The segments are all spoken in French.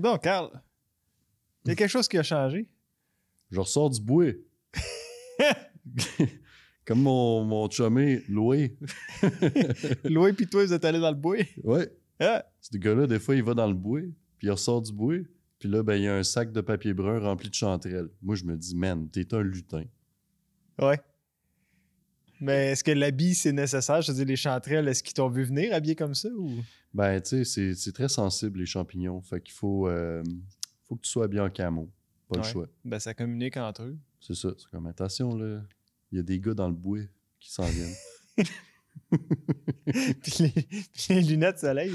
Donc, Carl, il y a quelque chose qui a changé. Je ressors du bois. Comme mon chumé, Louis. Louis pis toi, vous êtes allés dans le bois. Ouais. Ah, Ce gars-là, des fois, il va dans le bois, puis il ressort du bois, puis là, ben, il y a un sac de papier brun rempli de chanterelles. Moi, je me dis, man, t'es un lutin. ouais. Mais est-que l'habit, c'est nécessaire? Je veux dire, les chanterelles, est-ce qu'ils t'ont vu venir habillés comme ça? Ou... Ben, tu sais, c'est très sensible, les champignons. Fait qu'il faut que tu sois bien en camo. Pas le choix. Ben, ça communique entre eux. C'est ça. C'est comme, attention, là, il y a des gars dans le bois qui s'en viennent. puis les lunettes soleil.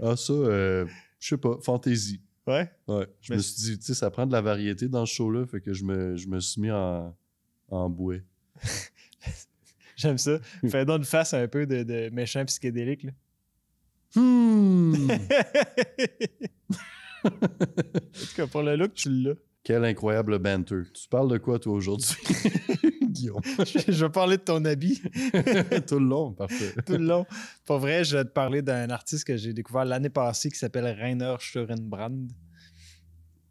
Ah, ça, je sais pas, fantaisie. Ouais? Ouais. Je me suis dit, tu sais, ça prend de la variété dans ce show-là, fait que je me suis mis en bois. J'aime ça. Fais donc une face un peu de méchant psychédélique, là. Hmm. En tout cas, pour le look, tu l'as. Quel incroyable banter. Tu parles de quoi, toi, aujourd'hui, Guillaume? Je vais parler de ton habit Tout le long, parfait. tout le long. Pour vrai, je vais te parler d'un artiste que j'ai découvert l'année passée qui s'appelle Rainer Scheurenbrand.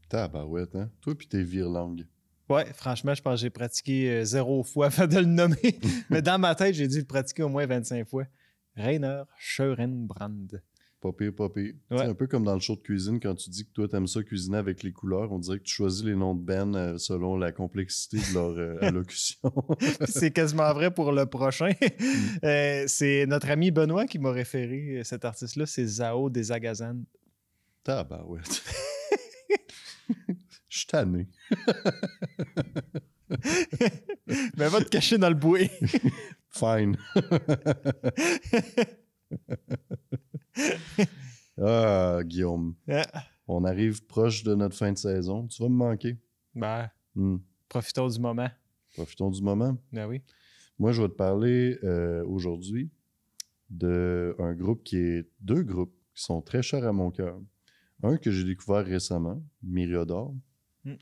Tabarouette, hein? Toi pis tes virelangues. Ouais, franchement, je pense que j'ai pratiqué 0 fois avant de le nommer. Mais dans ma tête, j'ai dû le pratiquer au moins 25 fois. Rainer Scheurenbrand. Pas pire, pas pire. Ouais. C'est un peu comme dans le show de cuisine, quand tu dis que toi, t'aimes ça cuisiner avec les couleurs, on dirait que tu choisis les noms de bands selon la complexité de leur allocution. C'est quasiment vrai pour le prochain. C'est notre ami Benoît qui m'a référé cet artiste-là. C'est Zao des Agazan. Tabarouette. Je suis tanné. Mais va te cacher dans le bois. Fine. Ah, Guillaume. Ah, On arrive proche de notre fin de saison. Tu vas me manquer. ben, Hmm. profitons du moment. Profitons du moment. Ben oui. Moi, je vais te parler aujourd'hui deux groupes qui sont très chers à mon cœur. Un que j'ai découvert récemment, Myriodore, Mm.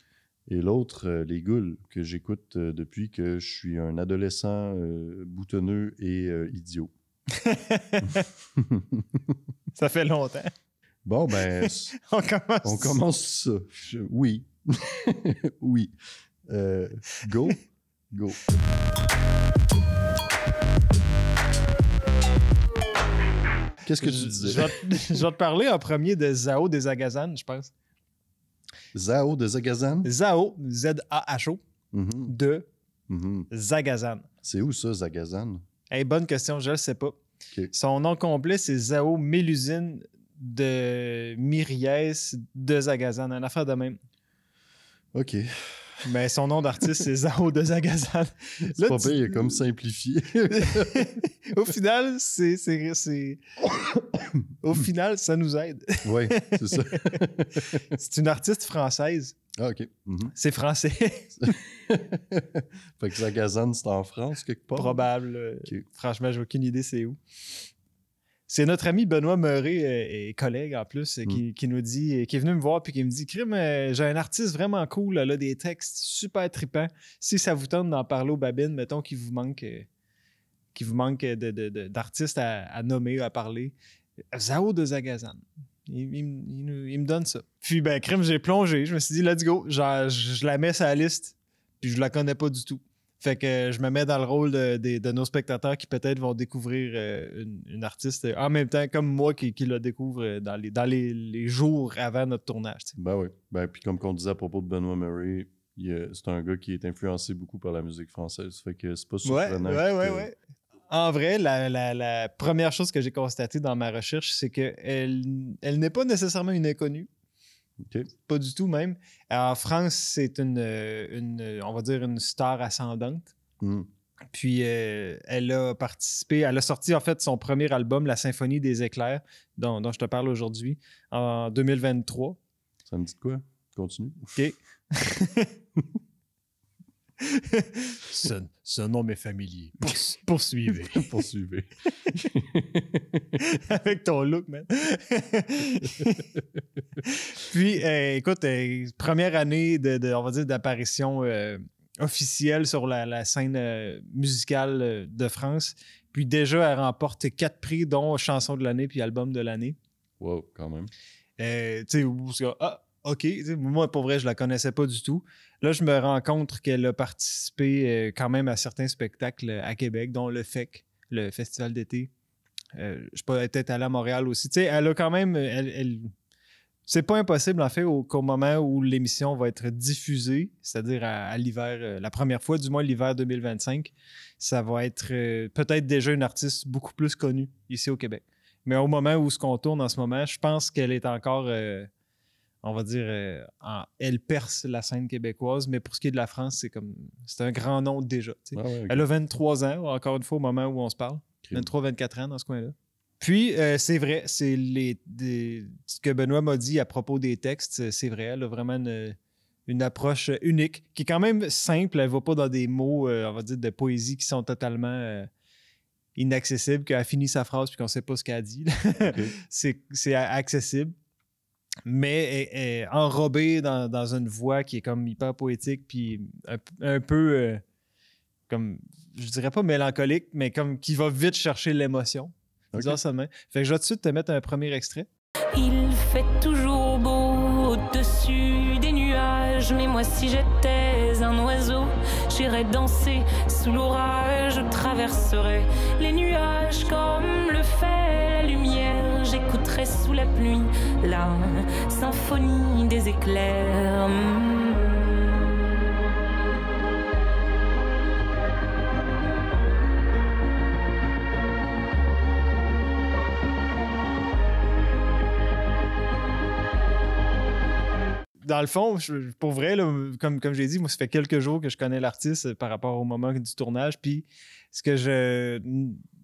et l'autre, Les Goules, que j'écoute depuis que je suis un adolescent boutonneux et idiot. Ça fait longtemps. Bon, ben, On commence. on commence ça. Oui. Oui. Go. Go. Qu'est-ce que tu disais? Je vais te parler en premier de Zao des Agazan, je pense. Zao de Zagazan? Zao, Z-A-H-O, Mhm, de mhm. Zagazan. C'est où ça, Zagazan? Hey, bonne question, je ne le sais pas. OK. Son nom complet, c'est Zao Mélusine de Myriès de Zagazan, une affaire de même. OK. Mais son nom d'artiste, c'est Zao de Zagazan. C'est pas pire, il est comme simplifié. Au final, Au final, ça nous aide. Oui, c'est ça. C'est une artiste française. Ah, OK. Mhm. C'est français. Fait que Zagazan, c'est en France, quelque part? Probable. OK. Franchement, j'ai aucune idée c'est où. C'est notre ami Benoît Meuret et collègue en plus qui nous dit, qui est venu me voir puis qui me dit Crime, j'ai un artiste vraiment cool, là, des textes super trippants. Si ça vous tente d'en parler aux babines, mettons qu'il vous manque d'artistes à nommer, à parler. Zao de Zagazan. Il me donne ça. Puis ben, Crime, j'ai plongé. Je me suis dit, let's go. Genre, je la mets sur la liste, puis je la connais pas du tout. Fait que je me mets dans le rôle de nos spectateurs qui peut-être vont découvrir une artiste en même temps, comme moi qui la découvre dans les jours avant notre tournage. Tu sais. Ben oui. Ben, puis comme qu'on disait à propos de Benoît Murray, c'est un gars qui est influencé beaucoup par la musique française. Fait que c'est pas surprenant. Ouais. En vrai, la première chose que j'ai constatée dans ma recherche, c'est qu'elle n'est pas nécessairement une inconnue. OK. Pas du tout même. En France, c'est on va dire une star ascendante. Mm. Puis elle a participé, elle a sorti en fait son premier album, La Symphonie des éclairs, dont je te parle aujourd'hui, en 2023. Ça me dit de quoi? Continue. OK. Ce nom est familier. Poursuivez. Poursuivez. Avec ton look, man. Puis, écoute, première année on va dire, d'apparition officielle sur la scène musicale de France. Puis déjà, elle remporte 4 prix, dont Chanson de l'année puis Album de l'année. Wow, quand même. Tu sais, OK. Moi, pour vrai, je la connaissais pas du tout. Là, je me rends compte qu'elle a participé quand même à certains spectacles à Québec, dont le FEC, le Festival d'été. Je sais pas, elle est peut-être allée à Montréal aussi. Tu sais, elle a quand même... C'est pas impossible, en fait, qu'au moment où l'émission va être diffusée, c'est-à-dire à l'hiver, la première fois, du moins l'hiver 2025, ça va être peut-être déjà une artiste beaucoup plus connue ici au Québec. Mais au moment où ce qu'on tourne en ce moment, je pense qu'elle est encore, on va dire, elle perce la scène québécoise, mais pour ce qui est de la France, c'est un grand nom déjà. Ah ouais, okay. Elle a 23 ans, encore une fois, au moment où on se parle. 23-24 ans dans ce coin-là. Puis, c'est vrai, c'est ce que Benoît m'a dit à propos des textes, c'est vrai, elle a vraiment une approche unique, qui est quand même simple, elle ne va pas dans des mots, on va dire, de poésie qui sont totalement inaccessibles, qu'elle a fini sa phrase puis qu'on ne sait pas ce qu'elle a dit. Okay. C'est accessible, mais elle est enrobée dans une voix qui est comme hyper poétique, puis un peu, comme, je dirais pas mélancolique, mais comme qui va vite chercher l'émotion. Okay. Fait que je vais tout de suite te mettre un premier extrait. Il fait toujours beau au-dessus des nuages, mais moi si j'étais un oiseau, j'irais danser sous l'orage, je traverserais les nuages comme le fait la lumière, j'écouterais sous la pluie la symphonie des éclairs. Dans le fond, pour vrai, là, comme j'ai dit, moi, ça fait quelques jours que je connais l'artiste par rapport au moment du tournage. Puis ce que je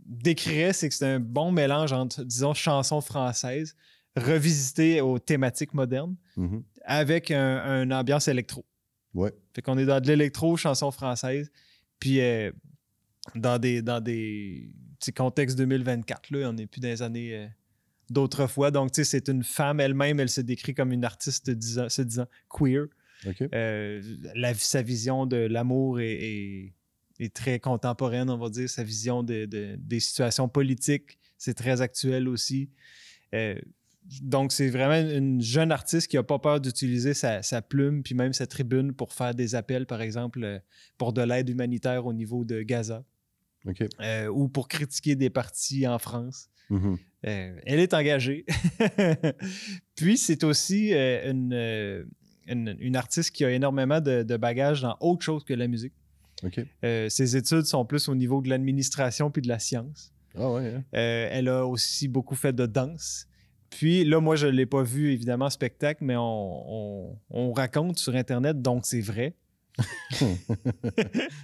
décrirais, c'est que c'est un bon mélange entre, disons, chansons françaises revisitées aux thématiques modernes avec une ambiance électro. Ouais. Fait qu'on est dans de l'électro, chansons françaises, puis dans des contextes 2024. Là, on n'est plus dans les années... d'autrefois. Donc, tu sais, c'est une femme elle-même, elle se décrit comme une artiste se disant queer. Okay. Sa vision de l'amour est très contemporaine, on va dire. Sa vision des situations politiques, c'est très actuel aussi. Donc, c'est vraiment une jeune artiste qui n'a pas peur d'utiliser sa plume puis même sa tribune pour faire des appels, par exemple, pour de l'aide humanitaire au niveau de Gaza. Okay. Ou pour critiquer des partis en France. Elle est engagée. Puis, c'est aussi une artiste qui a énormément de bagages dans autre chose que la musique. Okay. Ses études sont plus au niveau de l'administration puis de la science. Ah ouais, hein? Elle a aussi beaucoup fait de danse. Puis là, moi, je ne l'ai pas vu, évidemment, en spectacle, mais on raconte sur Internet, donc c'est vrai.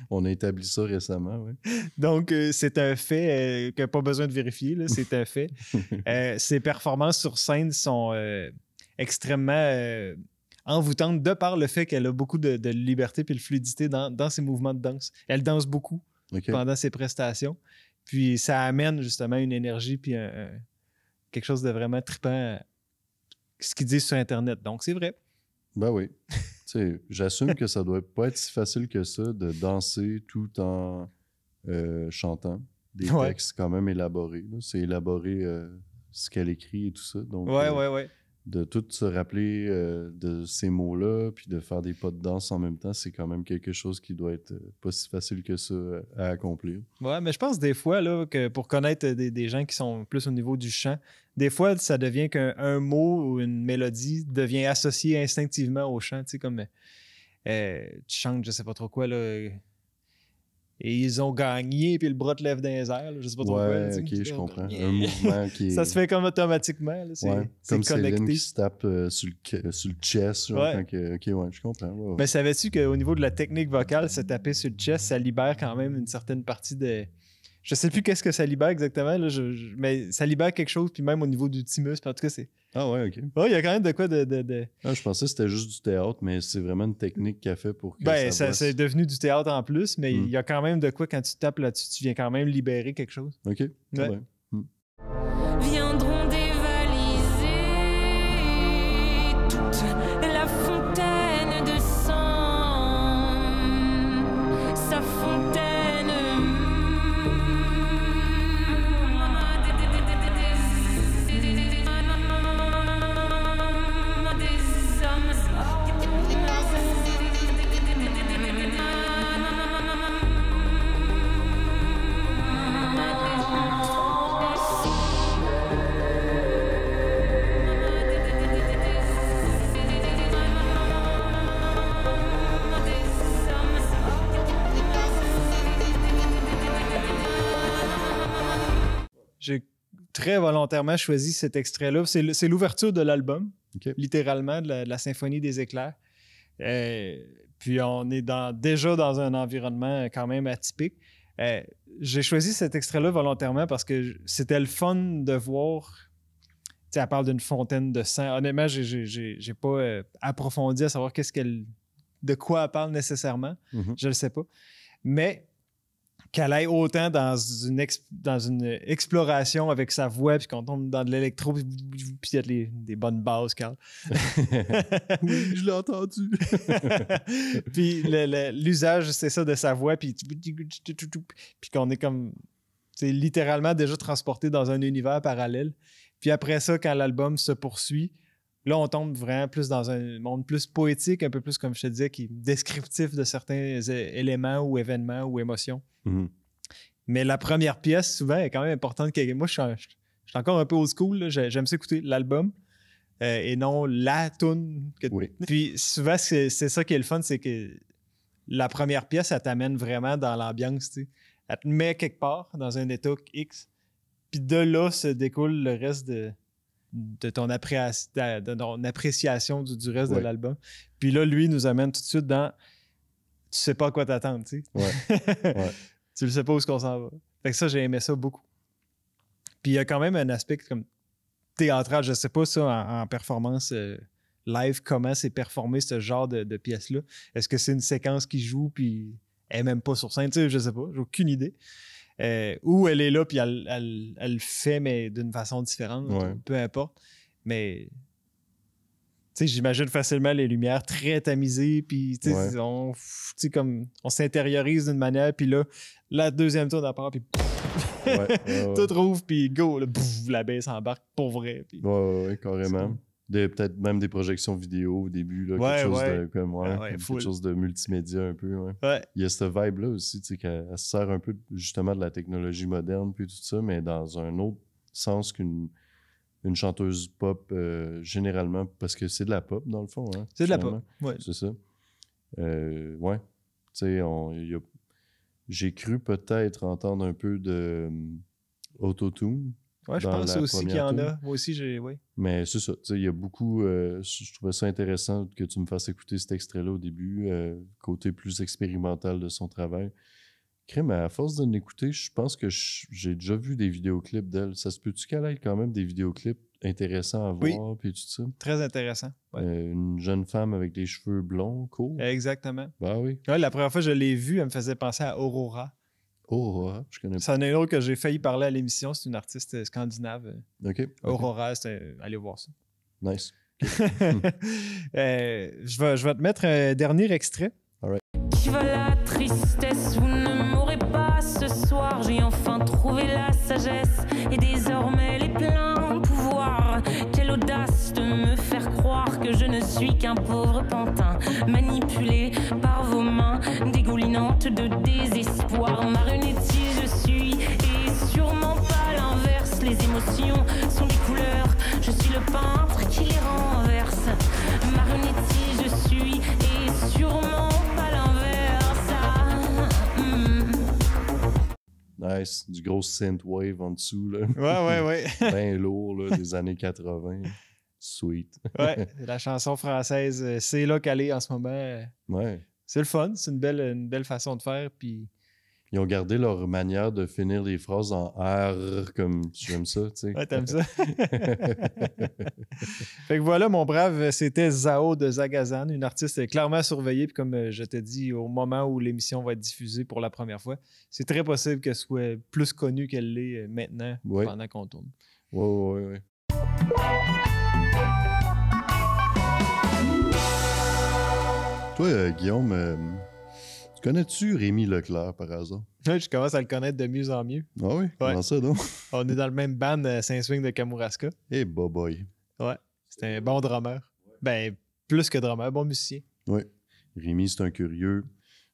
On a établi ça récemment, oui. Donc, c'est un fait qui n'a pas besoin de vérifier, là, c'est un fait. Ses performances sur scène sont extrêmement envoûtantes de par le fait qu'elle a beaucoup de liberté et de fluidité dans ses mouvements de danse. Elle danse beaucoup pendant ses prestations. Puis, ça amène justement une énergie puis quelque chose de vraiment trippant, ce qu'ils disent sur Internet. Donc, c'est vrai. Ben oui. J'assume que ça doit pas être si facile que ça de danser tout en chantant des textes quand même élaborés. C'est élaborer ce qu'elle écrit et tout ça. Donc, ouais. De tout se rappeler de ces mots-là, puis de faire des pas de danse en même temps, c'est quand même quelque chose qui doit être pas si facile que ça à accomplir. Ouais, mais je pense des fois là, que pour connaître des gens qui sont plus au niveau du chant, des fois, ça devient qu'un mot ou une mélodie devient associé instinctivement au chant. Tu sais, comme tu chantes, je sais pas trop quoi, là. Et ils ont gagné, puis le bras te lève dans les airs. Là, je sais pas trop quoi. Ouais, ok, je comprends. Un mouvement qui est... Ça se fait comme automatiquement. Là, c'est comme connecté. Céline qui se tape sur le chest. Genre, ouais. Ok, je comprends. Ouais. Mais savais-tu qu'au niveau de la technique vocale, se taper sur le chest, ça libère quand même une certaine partie de... Je sais plus qu'est-ce que ça libère exactement, là, mais ça libère quelque chose, puis même au niveau du thymus, en tout cas, c'est... Ah ouais, ok. Ouais, il y a quand même de quoi de... Ah, je pensais que c'était juste du théâtre, mais c'est vraiment une technique qu'elle fait pour que ça c'est devenu du théâtre en plus, mais il y a quand même de quoi, quand tu tapes là-dessus, tu viens quand même libérer quelque chose. Ok, ouais. Viendront dévaliser toute la fontaine de sang, sa fontaine. très volontairement choisi cet extrait-là. C'est l'ouverture de l'album, littéralement, de la Symphonie des éclairs. Puis on est déjà dans un environnement quand même atypique. J'ai choisi cet extrait-là volontairement parce que c'était le fun de voir. Tu sais, elle parle d'une fontaine de sang. Honnêtement, j'ai pas approfondi à savoir de quoi elle parle nécessairement. Je le sais pas. Mais qu'elle aille autant dans une exploration avec sa voix, puis qu'on tombe dans de l'électro, puis il y a des bonnes basses, Carl. Oui, je l'ai entendu. Puis l'usage, c'est ça, de sa voix, puis qu'on est comme, c'est littéralement déjà transporté dans un univers parallèle. Puis après ça, quand l'album se poursuit, là, on tombe vraiment plus dans un monde plus poétique, un peu plus, comme je te disais, qui est descriptif de certains éléments ou événements ou émotions. Mais la première pièce, souvent, est quand même importante. Moi, je suis encore un peu old school. Là. J'aime ça écouter l'album et non la toune. Puis souvent, c'est ça qui est le fun, c'est que la première pièce, elle t'amène vraiment dans l'ambiance. Tu sais. Elle te met quelque part dans un état X. Puis de là se découle le reste de ton appréciation du reste de l'album. Puis là, lui, nous amène tout de suite dans... Tu sais pas à quoi t'attendre, tu sais. Ouais. Tu le sais pas où est-ce qu'on s'en va. Fait que ça, j'ai aimé ça beaucoup. Puis il y a quand même un aspect comme théâtral. Je sais pas ça en performance live, comment c'est performé ce genre de pièce-là. Est-ce que c'est une séquence qui joue puis elle est même pas sur scène? Tu sais, je sais pas. J'ai aucune idée. Ou elle est là puis elle le fait, mais d'une façon différente. Peu importe. Mais... Tu sais, j'imagine facilement les lumières très tamisées, puis on s'intériorise d'une manière, puis là, la deuxième tour d'appart, puis tout rouvre, puis go, là, la baisse embarque pour vrai. Puis, carrément. Peut-être même des projections vidéo au début, là, quelque chose de multimédia un peu. Il y a cette vibe-là aussi, tu sais, qu'elle se sert un peu justement de la technologie moderne, puis tout ça, mais dans un autre sens qu'une chanteuse pop, généralement, parce que c'est de la pop, dans le fond. Hein, c'est de la pop, oui. C'est ça. Tu sais, j'ai cru peut-être entendre un peu de autotune. Oui, je pense aussi qu'il y en a. Moi aussi, oui. Mais c'est ça. Tu sais, il y a beaucoup... je trouvais ça intéressant que tu me fasses écouter cet extrait-là au début, côté plus expérimental de son travail. Mais à force de l'écouter, je pense que j'ai déjà vu des vidéoclips d'elle. Ça se peut-tu qu'elle ait quand même des vidéoclips intéressants à voir, puis tout ça? Très intéressant. Ouais. Une jeune femme avec les cheveux blonds, cool. Exactement. Bah oui. Ouais, la première fois que je l'ai vue, elle me faisait penser à Aurora. Aurora, je connais pas. C'en est une autre que j'ai failli parler à l'émission. C'est une artiste scandinave. OK. Aurora, allez voir ça. Nice. Je vais te mettre un dernier extrait. Qui va la tristesse, vous ne m'aurez pas ce soir. J'ai enfin trouvé la sagesse et désormais les pleins pouvoirs. Quelle audace de me faire croire que je ne suis qu'un pauvre pantin, manipulé par vos mains dégoulinantes de désespoir. Marionnettie je suis et sûrement pas l'inverse. Les émotions sont des couleurs, je suis le peintre qui les renverse. Marionnettie je suis et sûrement pas l'inverse. Nice. Du gros synthwave en dessous, là. Ouais. Bien lourd, là, des années 80. Sweet. Ouais, la chanson française, c'est là qu'elle est en ce moment. Ouais. C'est le fun, c'est une belle façon de faire, puis... Ils ont gardé leur manière de finir les phrases en R, comme j'aime ça, tu sais. Ouais, t'aimes ça? Fait que voilà, mon brave, c'était Zao de Zagazan, une artiste clairement surveillée, puis comme je te dis, au moment où l'émission va être diffusée pour la première fois, c'est très possible qu'elle soit plus connue qu'elle l'est maintenant, pendant qu'on tourne. Ouais. Toi, Guillaume... Connais-tu Rémi Leclerc, par hasard? Oui, je commence à le connaître de mieux en mieux. Ah oui? Comment ça, donc? On est dans le même band Saint-Swing de Kamouraska. Eh, boy. Ouais, c'est un bon drummer. Ben, plus que drummer, bon musicien. Oui. Rémi, c'est un curieux.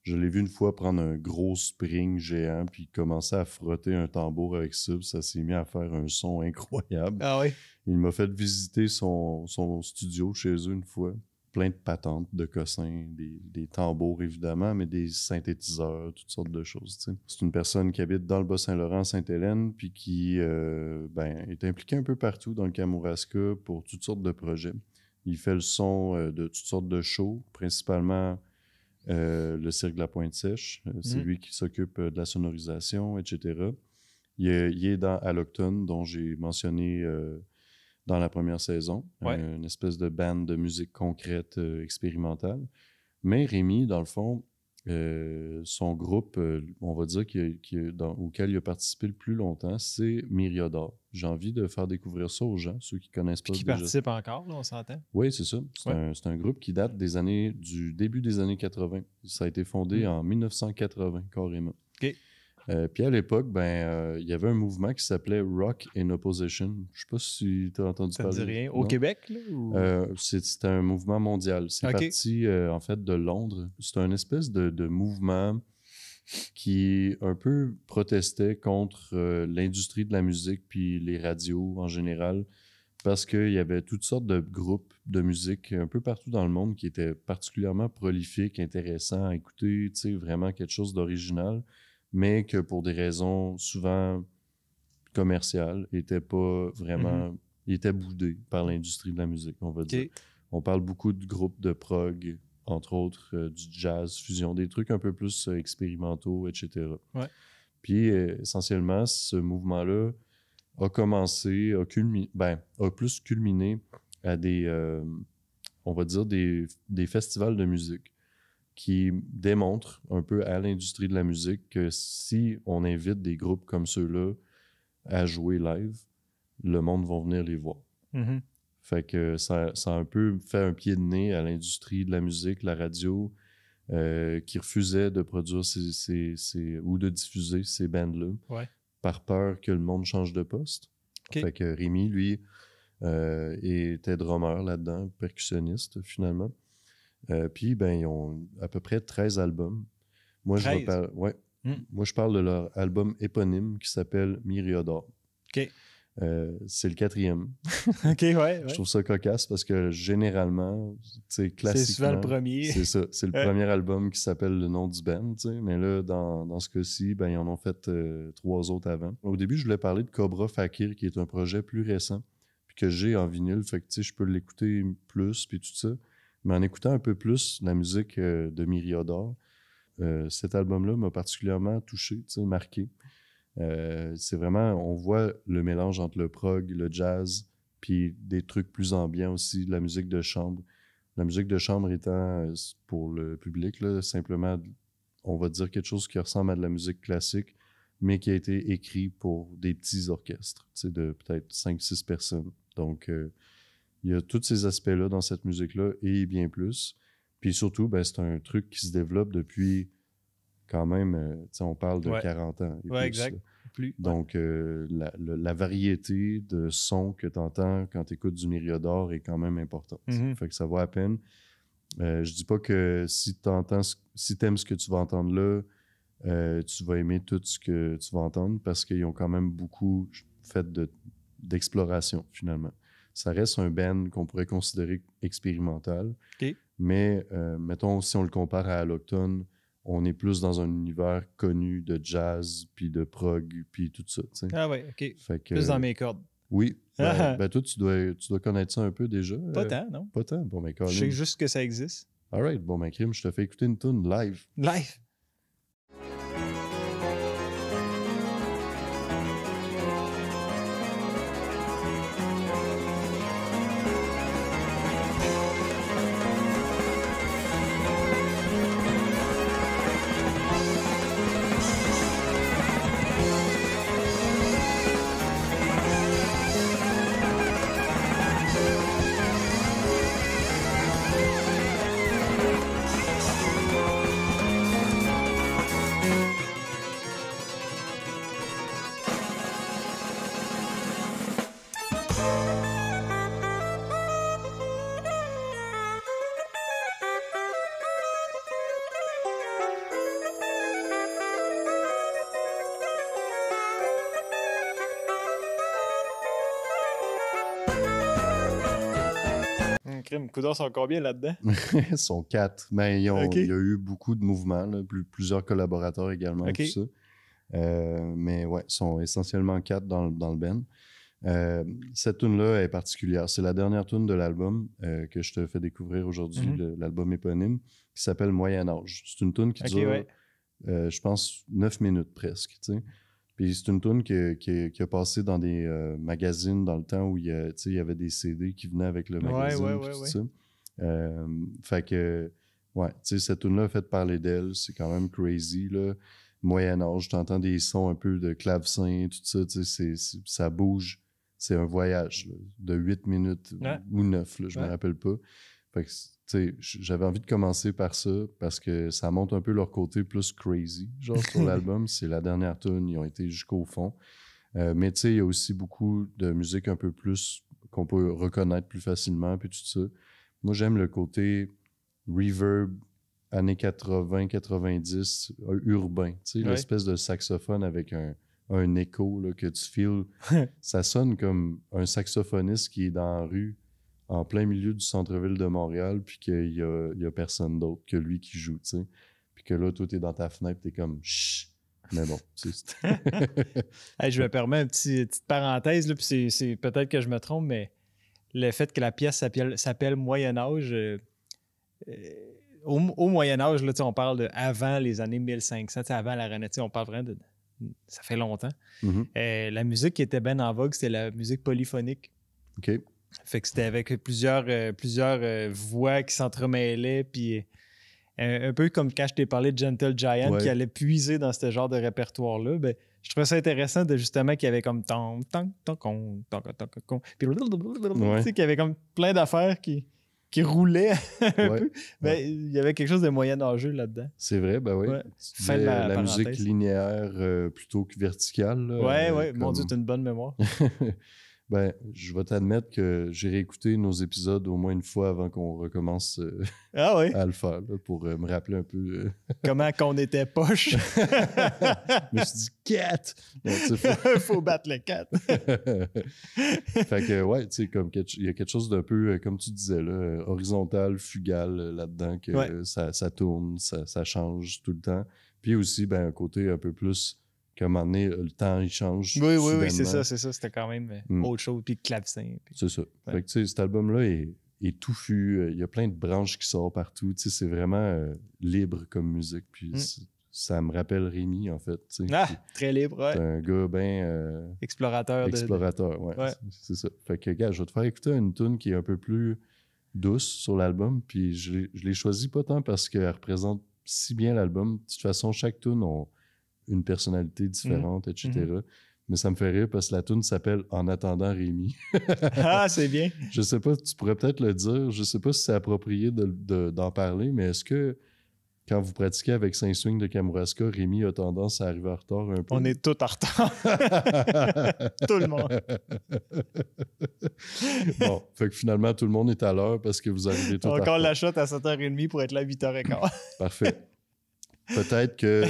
Je l'ai vu une fois prendre un gros spring géant puis commencer à frotter un tambour avec ça. Ça s'est mis à faire un son incroyable. Ah oui? Il m'a fait visiter son studio chez eux une fois. plein de patentes, de cossins, des tambours évidemment, mais des synthétiseurs, toutes sortes de choses. T'sais. C'est une personne qui habite dans le Bas-Saint-Laurent, Sainte-Hélène, puis qui est impliquée un peu partout dans le Kamouraska pour toutes sortes de projets. Il fait le son de toutes sortes de shows, principalement le Cirque de la Pointe-Sèche. C'est lui qui s'occupe de la sonorisation, etc. Il est dans Allochton, dont j'ai mentionné dans la première saison, une espèce de band de musique concrète expérimentale. Mais Rémi, dans le fond, son groupe, on va dire, auquel il a participé le plus longtemps, c'est Myriador. J'ai envie de faire découvrir ça aux gens, ceux qui connaissent pas. Qui participent encore, là, on s'entend? Oui, c'est ça. C'est un groupe qui date du début des années 80. Ça a été fondé en 1980, carrément. OK. Puis à l'époque, il y avait un mouvement qui s'appelait Rock in Opposition. Je sais pas si tu as entendu parler. Ça ne dit rien. Au Québec, là? Ou... C'était un mouvement mondial. C'est parti, en fait, de Londres. C'était un espèce de mouvement qui un peu protestait contre l'industrie de la musique puis les radios en général, parce qu'il y avait toutes sortes de groupes de musique un peu partout dans le monde qui étaient particulièrement prolifiques, intéressants à écouter, tu sais, vraiment quelque chose d'original, mais que pour des raisons souvent commerciales, n'étaient pas vraiment... Ils étaient boudés par l'industrie de la musique, on va dire. On parle beaucoup de groupes de prog, entre autres du jazz, fusion, des trucs un peu plus expérimentaux, etc. Ouais. Puis, essentiellement, ce mouvement-là a commencé, a plus culminé à on va dire, des festivals de musique qui démontrent un peu à l'industrie de la musique que si on invite des groupes comme ceux-là à jouer live, le monde va venir les voir. Mm-hmm. Fait que ça a un peu fait un pied de nez à l'industrie de la musique, la radio, qui refusait de produire ou de diffuser ces bands-là par peur que le monde change de poste. Okay. Fait que Rémi, lui, était drummer là-dedans, percussionniste finalement. Puis, ils ont à peu près 13 albums. Moi, je parle de leur album éponyme qui s'appelle Myriador. OK. C'est le 4e. OK, ouais. Je trouve ça cocasse parce que généralement, classiquement... C'est souvent le premier. C'est ça. C'est le premier album qui s'appelle le nom du band. Mais là, dans ce cas-ci, ils en ont fait 3 autres avant. Au début, je voulais parler de Cobra Fakir, qui est un projet plus récent, puis que j'ai en vinyle. Fait que je peux l'écouter plus, puis tout ça. Mais en écoutant un peu plus la musique de Myriador, cet album-là m'a particulièrement touché, marqué. C'est vraiment, on voit le mélange entre le prog, le jazz, puis des trucs plus ambiants aussi, de la musique de chambre. La musique de chambre étant, pour le public, là, simplement, on va dire quelque chose qui ressemble à de la musique classique, mais qui a été écrit pour des petits orchestres, de peut-être 5-6 personnes. Donc, il y a tous ces aspects-là dans cette musique-là et bien plus. Puis surtout, c'est un truc qui se développe depuis quand même, on parle de 40 ans. Oui, exact. Donc, la variété de sons que tu entends quand tu écoutes du Myriador est quand même importante. Fait que ça vaut à peine. Je dis pas que si tu aimes ce que tu vas entendre là, tu vas aimer tout ce que tu vas entendre parce qu'ils ont quand même beaucoup fait d'exploration, finalement. Ça reste un band qu'on pourrait considérer expérimental. Okay. Mais, mettons, si on le compare à Allochton, on est plus dans un univers connu de jazz, puis de prog, puis tout ça. T'sais. Ah ouais, OK. Fait que, plus dans mes cordes. Oui. Toi, tu dois connaître ça un peu déjà. Pas tant, non? Pas tant. Bon, je sais juste que ça existe. All right. Bon, Crime, je te fais écouter une tune live. Live? crime. Coudons sont combien là-dedans? Ils sont 4. Mais il y a eu beaucoup de mouvements, là, plusieurs collaborateurs également, tout ça. Mais ouais, ils sont essentiellement 4 dans le band. Cette tune-là est particulière. C'est la dernière tune de l'album que je te fais découvrir aujourd'hui, l'album éponyme, qui s'appelle Moyen-Âge. C'est une tune qui dure, je pense, 9 minutes presque, tu sais. Puis c'est une tune qui a passé dans des magazines dans le temps où il y avait des CD qui venaient avec le magazine tout ça. Fait que, ouais, tu sais, cette tune-là a fait parler d'elle. C'est quand même crazy, là. Moyen-Âge, t'entends des sons un peu de clavecin, tout ça, tu sais, ça bouge. C'est un voyage là, de 8 minutes ou 9, là, je me rappelle pas. Fait que, tu sais, j'avais envie de commencer par ça parce que ça montre un peu leur côté plus crazy. Genre, sur l'album, c'est la dernière tune, ils ont été jusqu'au fond. Mais tu sais, il y a aussi beaucoup de musique un peu plus qu'on peut reconnaître plus facilement, puis tout ça. Moi, j'aime le côté reverb, années 80-90, urbain. Tu sais, l'espèce de saxophone avec un écho là, que tu feels. Ça sonne comme un saxophoniste qui est dans la rue en plein milieu du centre-ville de Montréal, puis qu'il y a personne d'autre que lui qui joue, tu sais. Puis que là, toi, t'es dans ta fenêtre, t'es comme « chut ». Mais bon, tu sais. Hey, je me permets une petite parenthèse, là, puis c'est peut-être que je me trompe, mais le fait que la pièce s'appelle Moyen-Âge, au Moyen-Âge, là, on parle de avant les années 1500, avant la Renaissance, on parle vraiment de... Ça fait longtemps. La musique qui était bien en vogue, c'était la musique polyphonique. OK. Fait que c'était avec plusieurs voix qui s'entremêlaient, puis un peu comme quand je t'ai parlé de Gentle Giant qui allait puiser dans ce genre de répertoire-là, ben, je trouvais ça intéressant de justement qu'il y avait comme puis qu'il y avait comme plein d'affaires qui roulaient un peu. Ben, il y avait quelque chose de moyen-âgeux là-dedans. C'est vrai, ben oui. Fin de la musique linéaire plutôt que verticale. Oui, mon Dieu, t'as une bonne mémoire. Ben, je vais t'admettre que j'ai réécouté nos épisodes au moins une fois avant qu'on recommence à le faire, là, pour me rappeler un peu... Comment qu'on était poche. Je me suis dit « 4! » Faut battre le 4. Fait que, ouais, tu sais, il y a quelque chose d'un peu, comme tu disais, là, horizontal, fugal là-dedans, que ça tourne, ça change tout le temps. Puis aussi, ben, un côté un peu plus... qu'à un moment donné, le temps, il change. Oui, c'est ça. C'était quand même autre chose, puis clavecin. C'est ça. Fait que, tu sais, cet album-là est touffu. Il y a plein de branches qui sortent partout. Tu sais, c'est vraiment libre comme musique. Puis ça me rappelle Rémi, en fait. Tu sais. Très libre, ouais. C'est un gars bien... explorateur. Ouais. C'est ça. Fait que, gars, je vais te faire écouter une tune qui est un peu plus douce sur l'album. Puis je l'ai choisie pas tant parce qu'elle représente si bien l'album. De toute façon, chaque tune une personnalité différente, etc. Mais ça me fait rire parce que la tune s'appelle « En attendant Rémi ». C'est bien. Je sais pas, tu pourrais peut-être le dire. Je sais pas si c'est approprié d'en parler, mais est-ce que quand vous pratiquez avec Saint-Swing de Kamouraska, Rémi a tendance à arriver en retard un peu? On est tous en retard. Tout le monde. Bon, fait que finalement, tout le monde est à l'heure parce que vous arrivez tout à l'heure. Encore la shot à 7h30 pour être là à 8h15. Parfait. Peut-être que,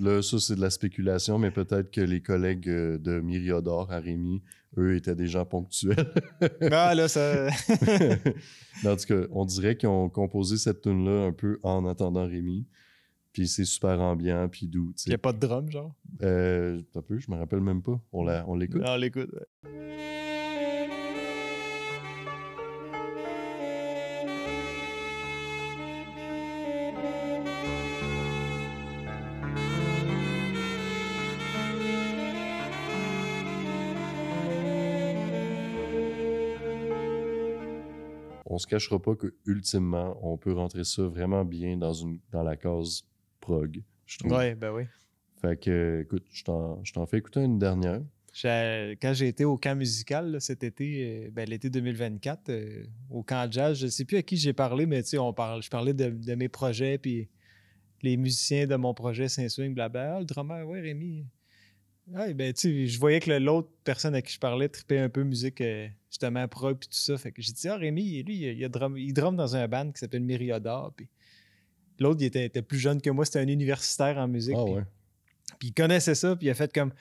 là, ça c'est de la spéculation, mais peut-être que les collègues de Myriodor à Rémi, eux, étaient des gens ponctuels. Là, ça... En tout cas, on dirait qu'ils ont composé cette tune-là un peu en attendant Rémi. Puis c'est super ambiant, puis doux. Il n'y a pas de drum, genre? Un peu, je me rappelle même pas. On l'écoute? On l'écoute, ouais. On se cachera pas qu'ultimement, on peut rentrer ça vraiment bien dans la case prog, je trouve. Oui, ben oui. Fait que, écoute, je t'en fais écouter une dernière. Quand j'ai été au camp musical là, cet été, l'été 2024, au camp jazz, je ne sais plus à qui j'ai parlé, mais tu sais, je parlais de mes projets, puis les musiciens de mon projet Saint-Swing, blabla. Le drummer, ouais, Rémi. Ouais, ben, tu sais, je voyais que l'autre personne à qui je parlais tripait un peu musique, justement, prog, puis tout ça. Fait que j'ai dit, Rémi, lui, il drum dans un band qui s'appelle Myriodor, puis l'autre, il était plus jeune que moi, c'était un universitaire en musique. Ah, puis, ouais. puis il connaissait ça, puis il a fait comme,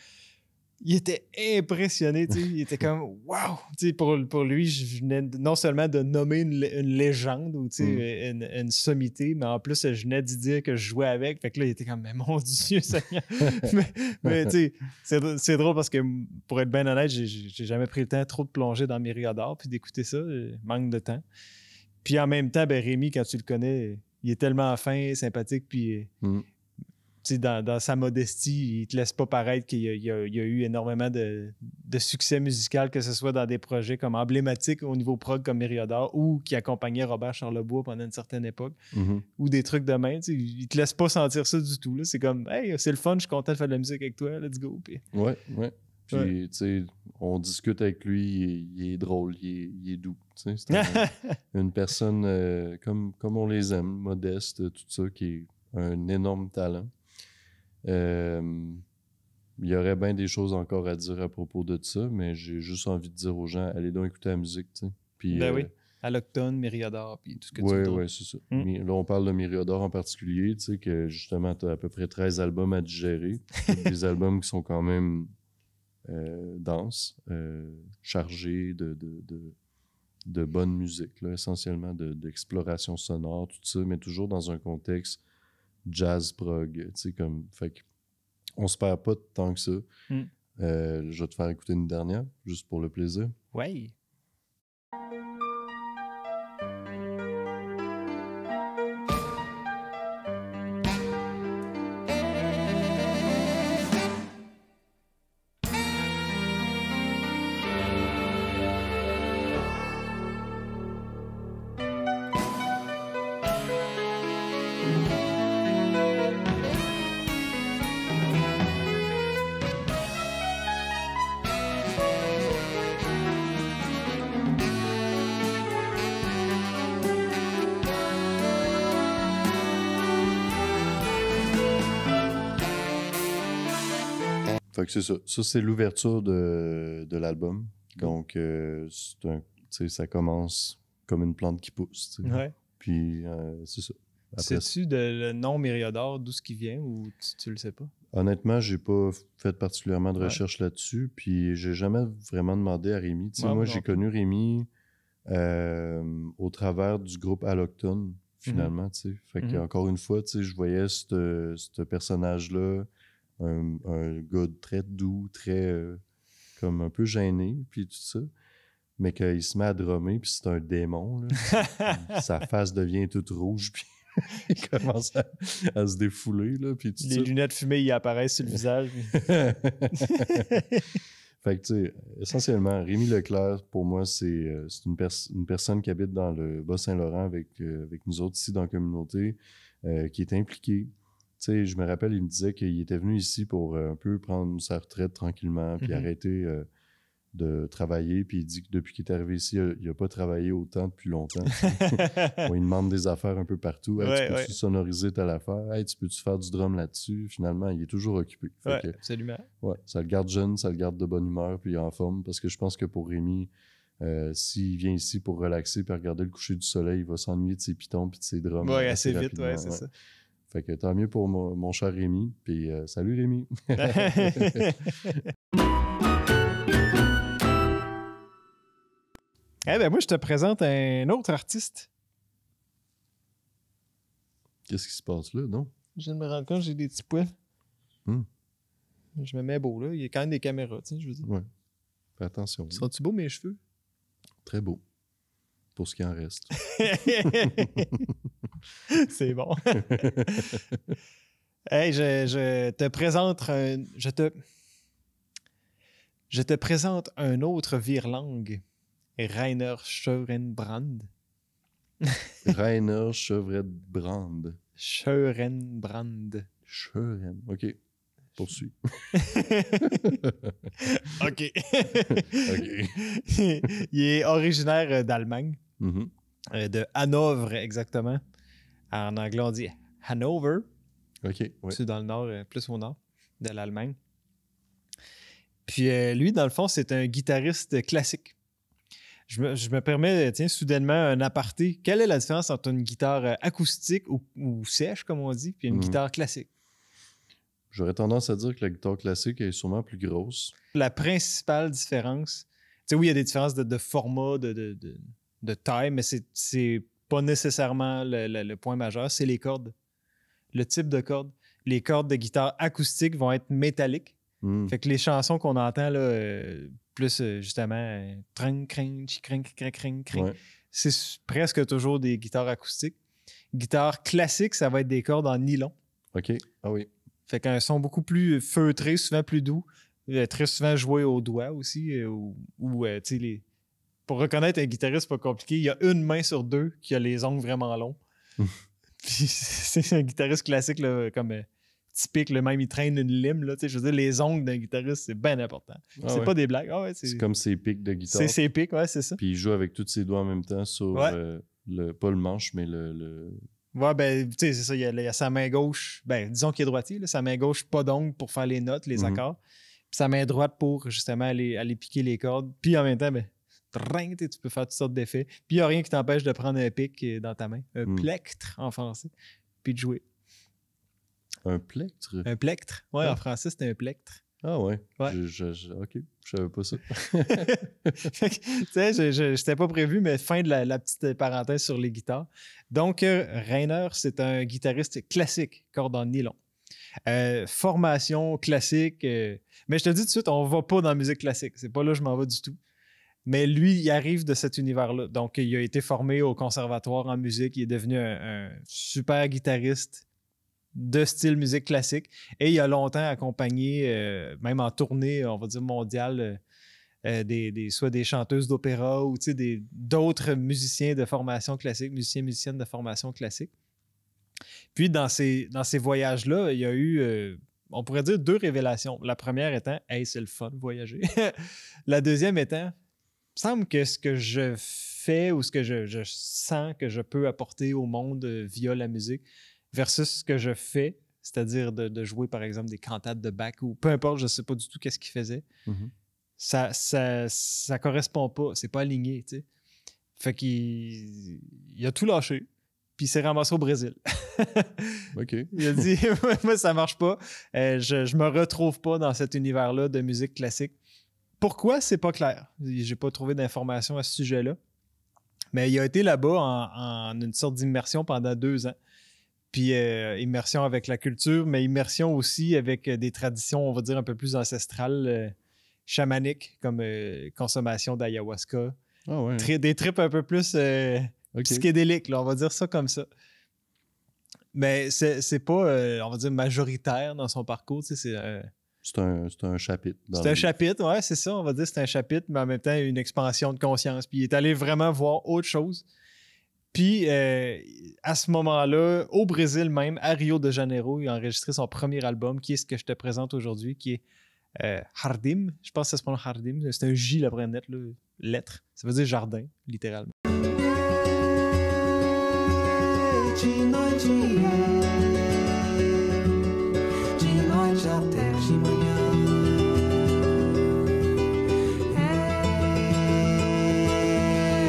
il était impressionné, tu sais. Il était comme « Wow! » Tu sais, pour lui, je venais non seulement de nommer une légende ou tu sais, une sommité, mais en plus, je venais d'y dire que je jouais avec. Fait que là, il était comme « Mais mon Dieu, Seigneur! » mais tu sais, c'est drôle parce que, pour être bien honnête, j'ai jamais pris le temps trop de plonger dans Myriador puis d'écouter ça. Manque de temps. Puis en même temps, ben Rémi, quand tu le connais, il est tellement fin, sympathique, puis... Dans sa modestie, il te laisse pas paraître qu'il y a eu énormément de succès musical, que ce soit dans des projets comme emblématiques au niveau prog comme Myriador ou qui accompagnait Robert Charlebois pendant une certaine époque, ou des trucs de même. Il te laisse pas sentir ça du tout. Là. C'est comme « Hey, c'est le fun, je suis content de faire de la musique avec toi, let's go. » Puis... Ouais. Puis, tu sais, on discute avec lui, il est drôle, il est doux. C'est une personne comme on les aime, modeste, tout ça, qui est un énorme talent. Il y aurait bien des choses encore à dire à propos de ça, mais j'ai juste envie de dire aux gens, allez donc écouter la musique, tu sais. Puis, oui, Allochtone, Myriador, puis tout ce que tu veux. Oui, c'est ça. Là, on parle de Myriador en particulier, tu sais, que justement, tu as à peu près 13 albums à digérer. Des albums qui sont quand même denses, chargés de bonne musique, là, essentiellement d'exploration sonore, tout ça, mais toujours dans un contexte jazz prog, tu sais, comme, fait qu'on se perd pas tant que ça. Je vais te faire écouter une dernière, juste pour le plaisir. Ouais. Fait que c'est ça. Ça, c'est l'ouverture de l'album. Donc, ça commence comme une plante qui pousse. T'sais. Ouais. Puis, c'est ça. Sais-tu le nom Myriador, d'où ce qui vient, ou tu le sais pas? Honnêtement, j'ai pas fait particulièrement de recherche là-dessus. Puis, j'ai jamais vraiment demandé à Rémi. Moi, j'ai connu Rémi au travers du groupe Allochtone, finalement. Fait qu'encore une fois, je voyais ce personnage-là, un gars très doux, très comme un peu gêné, puis tout ça, mais qu'il se met à drummer, puis c'est un démon, là. Sa face devient toute rouge, puis il commence à se défouler, là, puis tout Les lunettes fumées, ils apparaissent sur le visage. Fait que, tu sais, essentiellement, Rémi Leclerc, pour moi, c'est une personne qui habite dans le Bas-Saint-Laurent avec nous autres ici dans la communauté, qui est impliquée. Tu sais, je me rappelle, il me disait qu'il était venu ici pour un peu prendre sa retraite tranquillement, puis arrêter de travailler. Puis il dit que depuis qu'il est arrivé ici, il n'a pas travaillé autant depuis longtemps. On lui demande des affaires un peu partout. Hey, tu peux-tu sonoriser telle affaire? Hey, tu peux-tu faire du drum là-dessus? Finalement, il est toujours occupé. Absolument. Ouais, ça le garde jeune, ça le garde de bonne humeur, puis en forme. Parce que je pense que pour Rémi, s'il vient ici pour relaxer puis regarder le coucher du soleil, il va s'ennuyer de ses pitons puis de ses drums. Oui, assez vite, c'est ça. Fait que tant mieux pour mon cher Rémi. Puis salut Rémi. Moi, je te présente un autre artiste. Qu'est-ce qui se passe là, non? Je viens de me rendre compte que j'ai des petits poils. Je me mets beau, là. Il y a quand même des caméras, tu sais, je veux dire. Ouais. Fais attention. Sont-tu beaux, mes cheveux? Très beau. Pour ce qui en reste. C'est bon. Hey, je te présente je te présente un autre virelangue, Rainer Scheurenbrand. Rainer Scheurenbrand. Scheurenbrand. OK. Poursuis. OK. Il est originaire d'Allemagne, de Hanovre exactement. En anglais, on dit Hanover. OK. Ouais. C'est dans le nord, plus au nord de l'Allemagne. Puis lui, dans le fond, c'est un guitariste classique. Je me permets, soudainement, un aparté. Quelle est la différence entre une guitare acoustique ou sèche, comme on dit, puis une guitare classique? J'aurais tendance à dire que la guitare classique est sûrement plus grosse. La principale différence, tu sais, oui, il y a des différences de format, de taille, mais c'est pas nécessairement le point majeur, c'est les cordes. Le type de cordes. Les cordes de guitare acoustique vont être métalliques. Fait que les chansons qu'on entend, là, plus justement, tring, cring, cring, cring, cring, cring, c'est presque toujours des guitares acoustiques. Guitare classique, ça va être des cordes en nylon. OK. Ah oui. Fait qu'un son beaucoup plus feutré, souvent plus doux. Très souvent joué au doigt aussi. Tu sais, pour reconnaître un guitariste, c'est pas compliqué. Il y a une main sur deux qui a les ongles vraiment longs. Puis c'est un guitariste classique, là, comme typique, le même il traîne une lime. Là, je veux dire, les ongles d'un guitariste, c'est bien important. C'est pas des blagues. Ah ouais, c'est comme ses pics de guitare. C'est ses pics, ouais, c'est ça. Puis il joue avec tous ses doigts en même temps sur pas le manche, mais le... Ouais, ben, tu sais, c'est ça. Il y a sa main gauche, ben, disons qu'il est droitier, là, sa main gauche, pas d'ongles pour faire les notes, les accords. Puis sa main droite pour justement aller piquer les cordes. Puis en même temps, ben, tu peux faire toutes sortes d'effets. Puis il n'y a rien qui t'empêche de prendre un pic dans ta main. Un plectre en français. Puis de jouer. Un plectre? Un plectre. Ouais, en français, c'était un plectre. Ah ouais. OK, je savais pas ça. Tu sais, je n'étais pas prévu, mais fin de la petite parenthèse sur les guitares. Donc, Rainer, c'est un guitariste classique, corde en nylon. Formation classique. Mais je te dis tout de suite, on va pas dans la musique classique. C'est pas là que je m'en vais du tout. Mais lui, il arrive de cet univers-là. Donc, il a été formé au conservatoire en musique. Il est devenu un super guitariste de style musique classique. Et il a longtemps accompagné, même en tournée, on va dire mondiale, soit des chanteuses d'opéra ou d'autres musiciens de formation classique, musiciennes de formation classique. Puis, dans ces voyages-là, il y a eu, on pourrait dire, 2 révélations. La première étant, hey, c'est le fun, voyager. La deuxième étant, il me semble que ce que je fais ou ce que je sens que je peux apporter au monde via la musique versus ce que je fais, c'est-à-dire de jouer, par exemple, des cantates de Bach ou peu importe, je ne sais pas du tout qu'est-ce qu'il faisait. Ça correspond pas, c'est pas aligné, tu sais. Fait qu'il a tout lâché. Puis il s'est ramassé au Brésil. OK. Il a dit, moi, ça marche pas. Je me retrouve pas dans cet univers-là de musique classique. Pourquoi? C'est pas clair. J'ai pas trouvé d'informations à ce sujet-là. Mais il a été là-bas en une sorte d'immersion pendant 2 ans. Puis immersion avec la culture, mais immersion aussi avec des traditions, on va dire, un peu plus ancestrales, chamaniques, comme consommation d'ayahuasca. Ah ouais. Des trips un peu plus... psychédélique, là, on va dire ça comme ça. Mais c'est pas, on va dire, majoritaire dans son parcours. C'est un chapitre. C'est un chapitre, ouais, c'est ça. On va dire que c'est un chapitre, mais en même temps, une expansion de conscience. Puis il est allé vraiment voir autre chose. Puis à ce moment-là, au Brésil même, à Rio de Janeiro, il a enregistré son premier album, qui est ce que je te présente aujourd'hui, qui est Jardim. Je pense que ça se prononce Jardim. C'est un J, la première lettre. Ça veut dire jardin, littéralement. De noite até de manhã,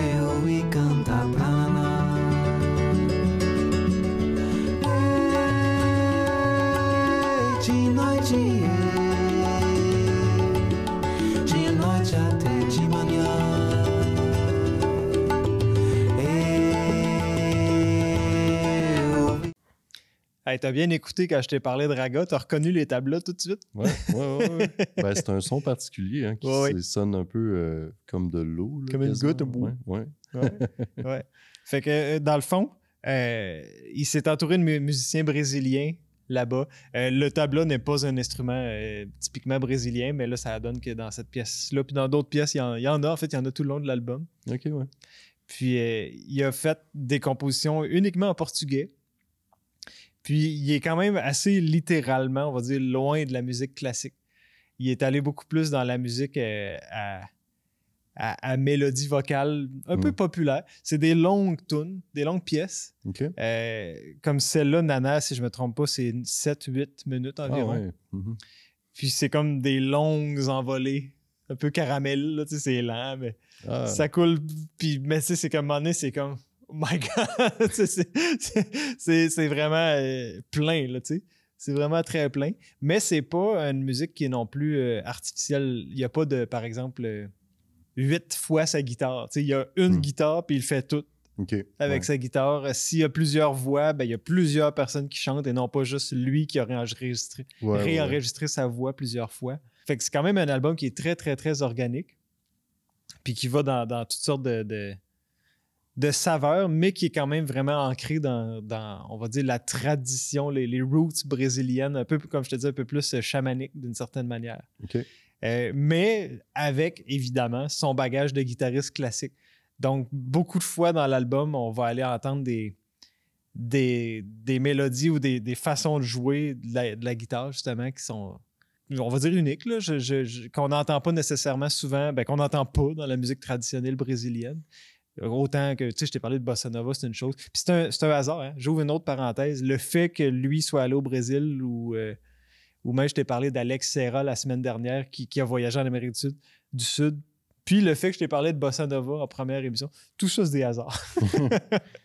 eu ouvi cantar Paraná. De noite até de manhã. Hey, t'as bien écouté quand je t'ai parlé de raga, t'as reconnu les tablas tout de suite? Ouais. Ben, c'est un son particulier hein, qui sonne un peu comme de l'eau. Comme une goutte au bout. Ouais. Fait que dans le fond, il s'est entouré de musiciens brésiliens là-bas. Le tabla n'est pas un instrument typiquement brésilien, mais là, ça donne que dans cette pièce-là, puis dans d'autres pièces, il y en a. En fait, il y en a tout le long de l'album. OK, ouais. Puis il a fait des compositions uniquement en portugais. Puis, il est quand même assez littéralement, on va dire, loin de la musique classique. Il est allé beaucoup plus dans la musique à mélodie vocale un peu populaire. C'est des longues tunes, des longues pièces. Okay. Comme celle-là, Nana, si je ne me trompe pas, c'est 7-8 minutes environ. Ah ouais. Mm-hmm. Puis, c'est comme des longues envolées, un peu caramel, là, tu sais, c'est lent, mais ça coule. Puis, mais tu sais, c'est comme à un moment donné, c'est comme... Oh my God! c'est vraiment plein, là, tu sais. C'est vraiment très plein. Mais c'est pas une musique qui est non plus artificielle. Il n'y a pas de, par exemple, 8 fois sa guitare. Tu sais, il y a une guitare, puis il fait tout avec sa guitare. S'il y a plusieurs voix, ben, il y a plusieurs personnes qui chantent et non pas juste lui qui a réenregistré sa voix plusieurs fois. Fait que c'est quand même un album qui est très, très, très organique. Puis qui va dans toutes sortes de saveurs, mais qui est quand même vraiment ancré dans on va dire, la tradition, les roots brésiliennes, un peu, comme je te dis, un peu plus chamanique d'une certaine manière. Mais avec, évidemment, son bagage de guitariste classique. Donc, beaucoup de fois dans l'album, on va aller entendre des mélodies ou des façons de jouer de la guitare, justement, qui sont, on va dire, uniques, là, qu'on n'entend pas nécessairement souvent, qu'on n'entend pas dans la musique traditionnelle brésilienne. Autant que, tu sais, je t'ai parlé de Bossa Nova, c'est une chose. Puis c'est un hasard, hein? J'ouvre une autre parenthèse. Le fait que lui soit allé au Brésil ou même je t'ai parlé d'Alex Serra la semaine dernière qui a voyagé en Amérique du Sud. Puis le fait que je t'ai parlé de Bossa Nova en première émission, tout ça, c'est des hasards.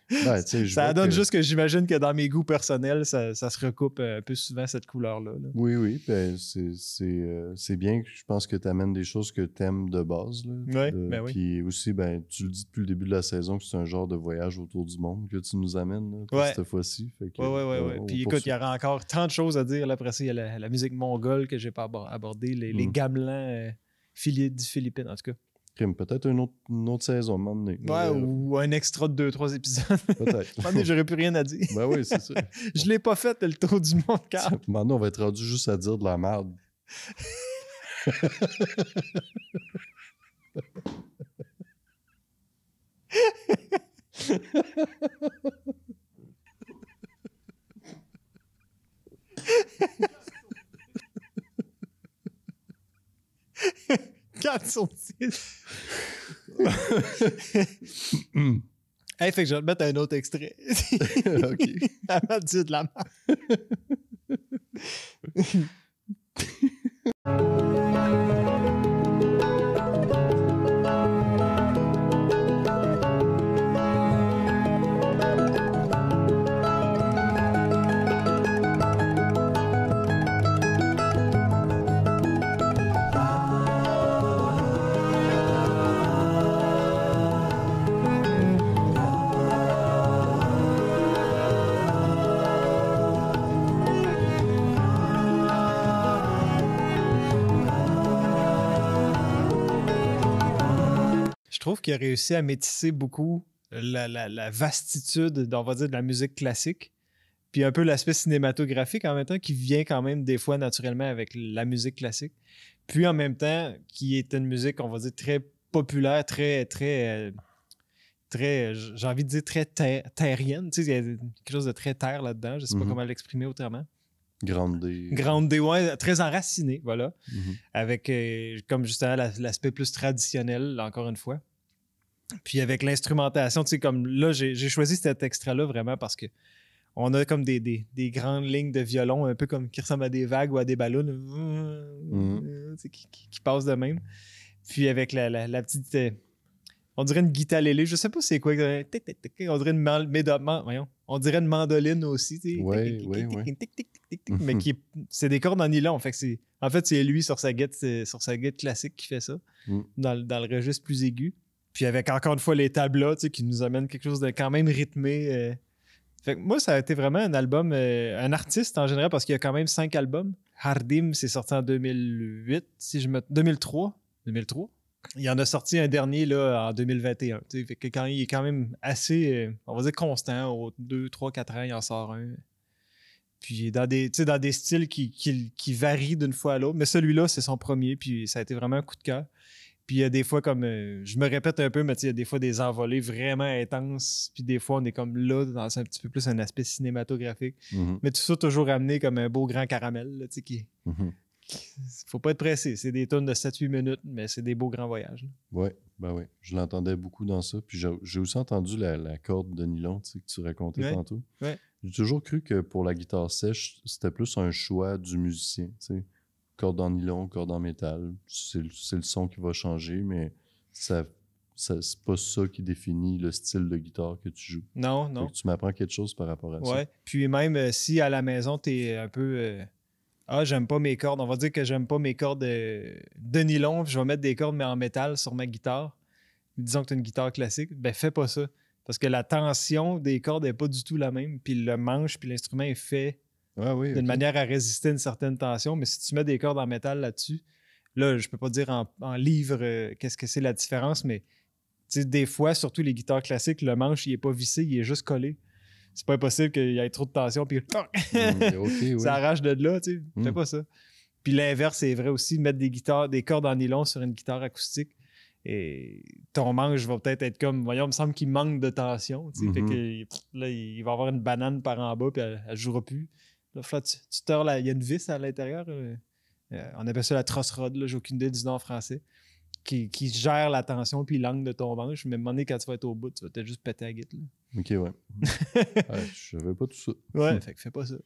Ça donne juste que j'imagine que dans mes goûts personnels, ça se recoupe un peu souvent, cette couleur-là. Là. Oui. Ben, c'est bien que je pense que tu amènes des choses que tu aimes de base. Là, oui. Puis aussi, ben, tu le dis depuis le début de la saison que c'est un genre de voyage autour du monde que tu nous amènes là, cette fois-ci. Oui. Puis écoute, il y aura encore tant de choses à dire. Là, après ça, il y a la musique mongole que je n'ai pas abordée, les gamelans philippines, en tout cas. Peut-être une autre saison, à un moment donné. Ou un extra de 2-3 épisodes. Peut-être. À un moment donné, j'aurais plus rien à dire. Ben oui, c'est ça. Je l'ai pas fait, le tour du monde, Carl. Maintenant, on va être rendu juste à dire de la merde. Quatre sur 10. Hey, fait que je vais te mettre un autre extrait. OK. Avant de dire de la merde. Je trouve qu'il a réussi à métisser beaucoup la vastitude, on va dire, de la musique classique, puis un peu l'aspect cinématographique en même temps, qui vient quand même des fois naturellement avec la musique classique, puis en même temps, qui est une musique, on va dire, très populaire, très, j'ai envie de dire très terrienne. Tu sais, il y a quelque chose de très terre là-dedans, je ne sais pas comment l'exprimer autrement. Groundé, ouais, très enraciné, voilà. Avec, comme justement, l'aspect plus traditionnel, encore une fois. Puis avec l'instrumentation, tu sais, comme là, j'ai choisi cet extrait-là vraiment parce que on a comme des grandes lignes de violon, un peu comme qui ressemblent à des vagues ou à des ballons, qui passent de même. Puis avec la petite... on dirait une guitare-lélé, je sais pas c'est quoi. On dirait on dirait une mandoline aussi. Oui. Mais c'est des cordes en nylon. En fait, c'est lui sur sa guitare classique qui fait ça, dans le registre plus aigu. Puis avec encore une fois les tablas qui nous amènent quelque chose de quand même rythmé. Fait que moi, ça a été vraiment un album, un artiste en général, parce qu'il y a quand même 5 albums. Hardim, c'est sorti en 2008, 2003. Il en a sorti un dernier là, en 2021. Fait que il est quand même assez, on va dire, constant. Aux 2, 3, 4 ans, il en sort un. Puis dans des styles qui varient d'une fois à l'autre. Mais celui-là, c'est son premier, puis ça a été vraiment un coup de cœur. Puis il y a des fois, comme je me répète un peu, mais il y a des fois des envolées vraiment intenses. Puis des fois, on est comme là, dans un petit peu plus un aspect cinématographique. Mais tout ça toujours amené comme un beau grand caramel. Là, faut pas être pressé. C'est des tonnes de 7-8 minutes, mais c'est des beaux grands voyages. Oui, je l'entendais beaucoup dans ça. Puis j'ai aussi entendu la corde de nylon que tu racontais tantôt. Ouais. J'ai toujours cru que pour la guitare sèche, c'était plus un choix du musicien. Corde en nylon, corde en métal. C'est le son qui va changer, mais ça c'est pas ça qui définit le style de guitare que tu joues. Non, Fait non. que tu m'apprends quelque chose par rapport à ça. Ouais. Puis même si à la maison, t'es un peu. J'aime pas mes cordes. On va dire que j'aime pas mes cordes de nylon. Puis je vais mettre des cordes, mais en métal sur ma guitare. Disons que tu as une guitare classique. Ben, fais pas ça. Parce que la tension des cordes n'est pas du tout la même. Puis le manche, puis l'instrument est fait Ah oui, d'une ok. manière à résister une certaine tension. Mais si tu mets des cordes en métal là-dessus, là, je peux pas dire en livre qu'est-ce que c'est la différence, mais tu sais, des fois, surtout les guitares classiques, le manche, il est pas vissé, il est juste collé. C'est pas impossible qu'il y ait trop de tension, puis Ok, oui. ça arrache de là, tu sais. Fais Mm. pas ça. Puis l'inverse, c'est vrai aussi, mettre des cordes en nylon sur une guitare acoustique. Et ton manche va peut-être être comme, voyons, il me semble qu'il manque de tension. Tu sais. Fait que là, il va avoir une banane par en bas, puis elle ne jouera plus. Là, tu tords, il y a une vis à l'intérieur. On appelle ça la truss rod, là, j'ai aucune idée du nom en français. Qui gère la tension puis l'angle de ton manche. Mais à un moment donné, quand tu vas être au bout, tu vas peut-être juste péter la guitare. Ok, ouais. Ouais, je savais pas tout ça. Ouais, fait que fais pas ça.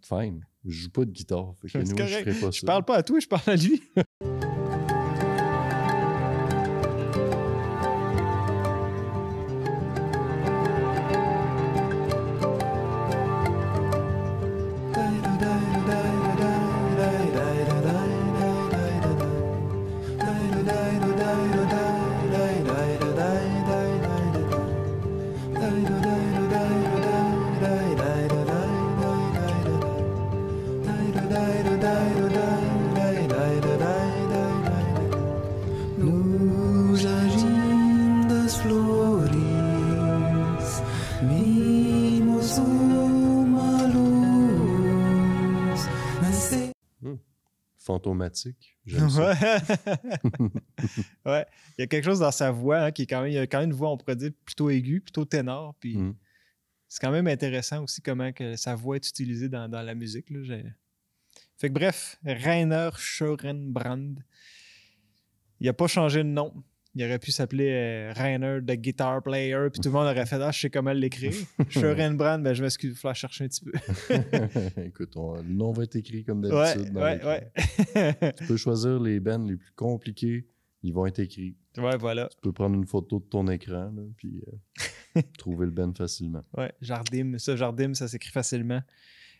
Fine. Je joue pas de guitare. Fait que C'est anyway, je correct. ferai pas Je ça. parle pas à toi, je parle à lui. Nos agendas flores vimos uma luz nascer. Fantomatique. J'aime ça. Ouais. Ouais. Il y a quelque chose dans sa voix hein, qui est quand même. Il y a quand même une voix, on pourrait dire, plutôt aiguë, plutôt ténor. Puis Mm. c'est quand même intéressant aussi comment que sa voix est utilisée dans la musique. Là. Fait que bref, Rainer Schoenbrand. Il n'a pas changé de nom. Il aurait pu s'appeler Rainer the Guitar Player, puis tout le monde aurait fait je sais comment l'écrire. Schoenbrand, ben je m'excuse, il va falloir chercher un petit peu. Écoute, le nom va être écrit comme Ouais, d'habitude. dans ouais, l'écran. ouais. Tu peux choisir les bands les plus compliqués. Ils vont être écrits. Ouais, voilà. Tu peux prendre une photo de ton écran, là, puis trouver le band facilement. Ouais, Jardim, ça s'écrit facilement.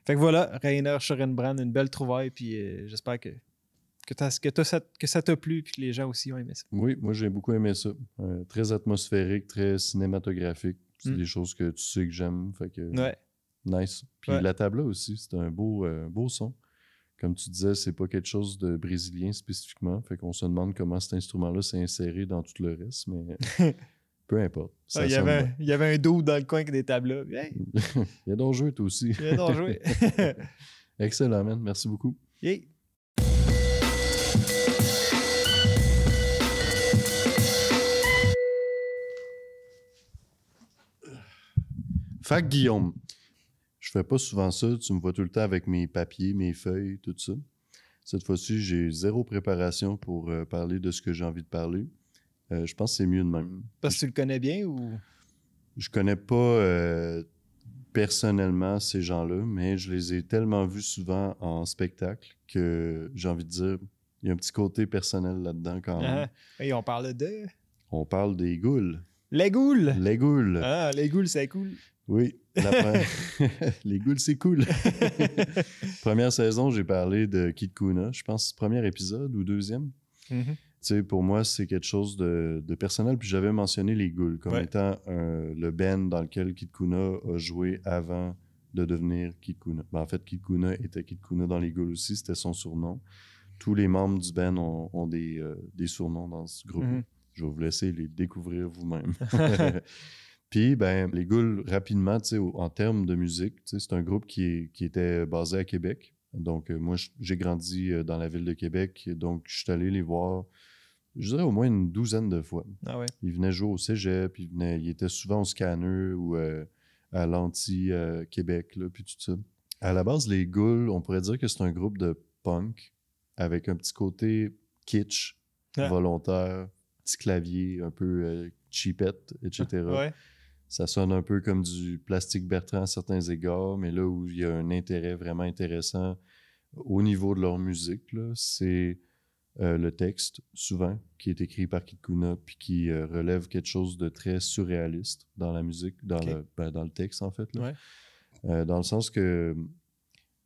Fait que voilà, Rainer Schoenbrand, une belle trouvaille, puis j'espère que ça t'a plu, puis que les gens aussi ont aimé ça. Oui, moi j'ai beaucoup aimé ça. Très atmosphérique, très cinématographique. C'est Mm. des choses que tu sais que j'aime. Fait que Ouais. nice. Puis Ouais. la tabla aussi, c'est un beau son. Comme tu disais, c'est pas quelque chose de brésilien spécifiquement. Fait qu'on se demande comment cet instrument-là s'est inséré dans tout le reste, mais peu importe. Ça Il y sonne avait un dos dans le coin avec des tableaux. Hey, bien. Il y a donc joué toi aussi. viens donc jouer. Excellent, man. Merci beaucoup. Yeah. Fait que Guillaume, je fais pas souvent ça. Tu me vois tout le temps avec mes papiers, mes feuilles, tout ça. Cette fois-ci, j'ai zéro préparation pour parler de ce que j'ai envie de parler. Je pense que c'est mieux de même. Parce que tu le connais bien ou. Je connais pas personnellement ces gens-là, mais je les ai tellement vus souvent en spectacle que j'ai envie de dire, il y a un petit côté personnel là-dedans quand même. Hey, on parle de. On parle des Ghouls. Les Ghouls! Les Ghouls. Ah, les Ghouls, c'est cool. Oui, les Ghouls, c'est cool. Première saison, j'ai parlé de Kid Kuna. Je pense que c'est le premier épisode ou deuxième. Mhm. Tu sais, pour moi, c'est quelque chose de personnel. Puis j'avais mentionné les Ghouls comme Ouais. étant le band dans lequel Kid Kuna a joué avant de devenir Kid Kuna. Ben, en fait, Kid Kuna était Kid Kuna dans les Ghouls aussi. C'était son surnom. Tous les membres du band ont des surnoms dans ce groupe. Mhm. Je vais vous laisser les découvrir vous-même. Puis, ben, les Ghouls, rapidement, tu sais, en termes de musique, tu sais, c'est un groupe qui était basé à Québec. Donc, moi, j'ai grandi dans la ville de Québec. Donc, je suis allé les voir, je dirais au moins une douzaine de fois. Ah ouais. Ils venaient jouer au cégep, ils étaient souvent au Scanner ou à l'Anti-Québec, là, puis tout ça. À la base, les Ghouls, on pourrait dire que c'est un groupe de punk avec un petit côté kitsch, Ah. volontaire, petit clavier un peu cheapette, etc. Ouais. Ça sonne un peu comme du Plastique Bertrand à certains égards, mais là où il y a un intérêt vraiment intéressant au niveau de leur musique, là, c'est le texte, souvent, qui est écrit par Kid Kuna, puis qui relève quelque chose de très surréaliste dans la musique, dans le texte, en fait. Là. Ouais. Dans le sens que,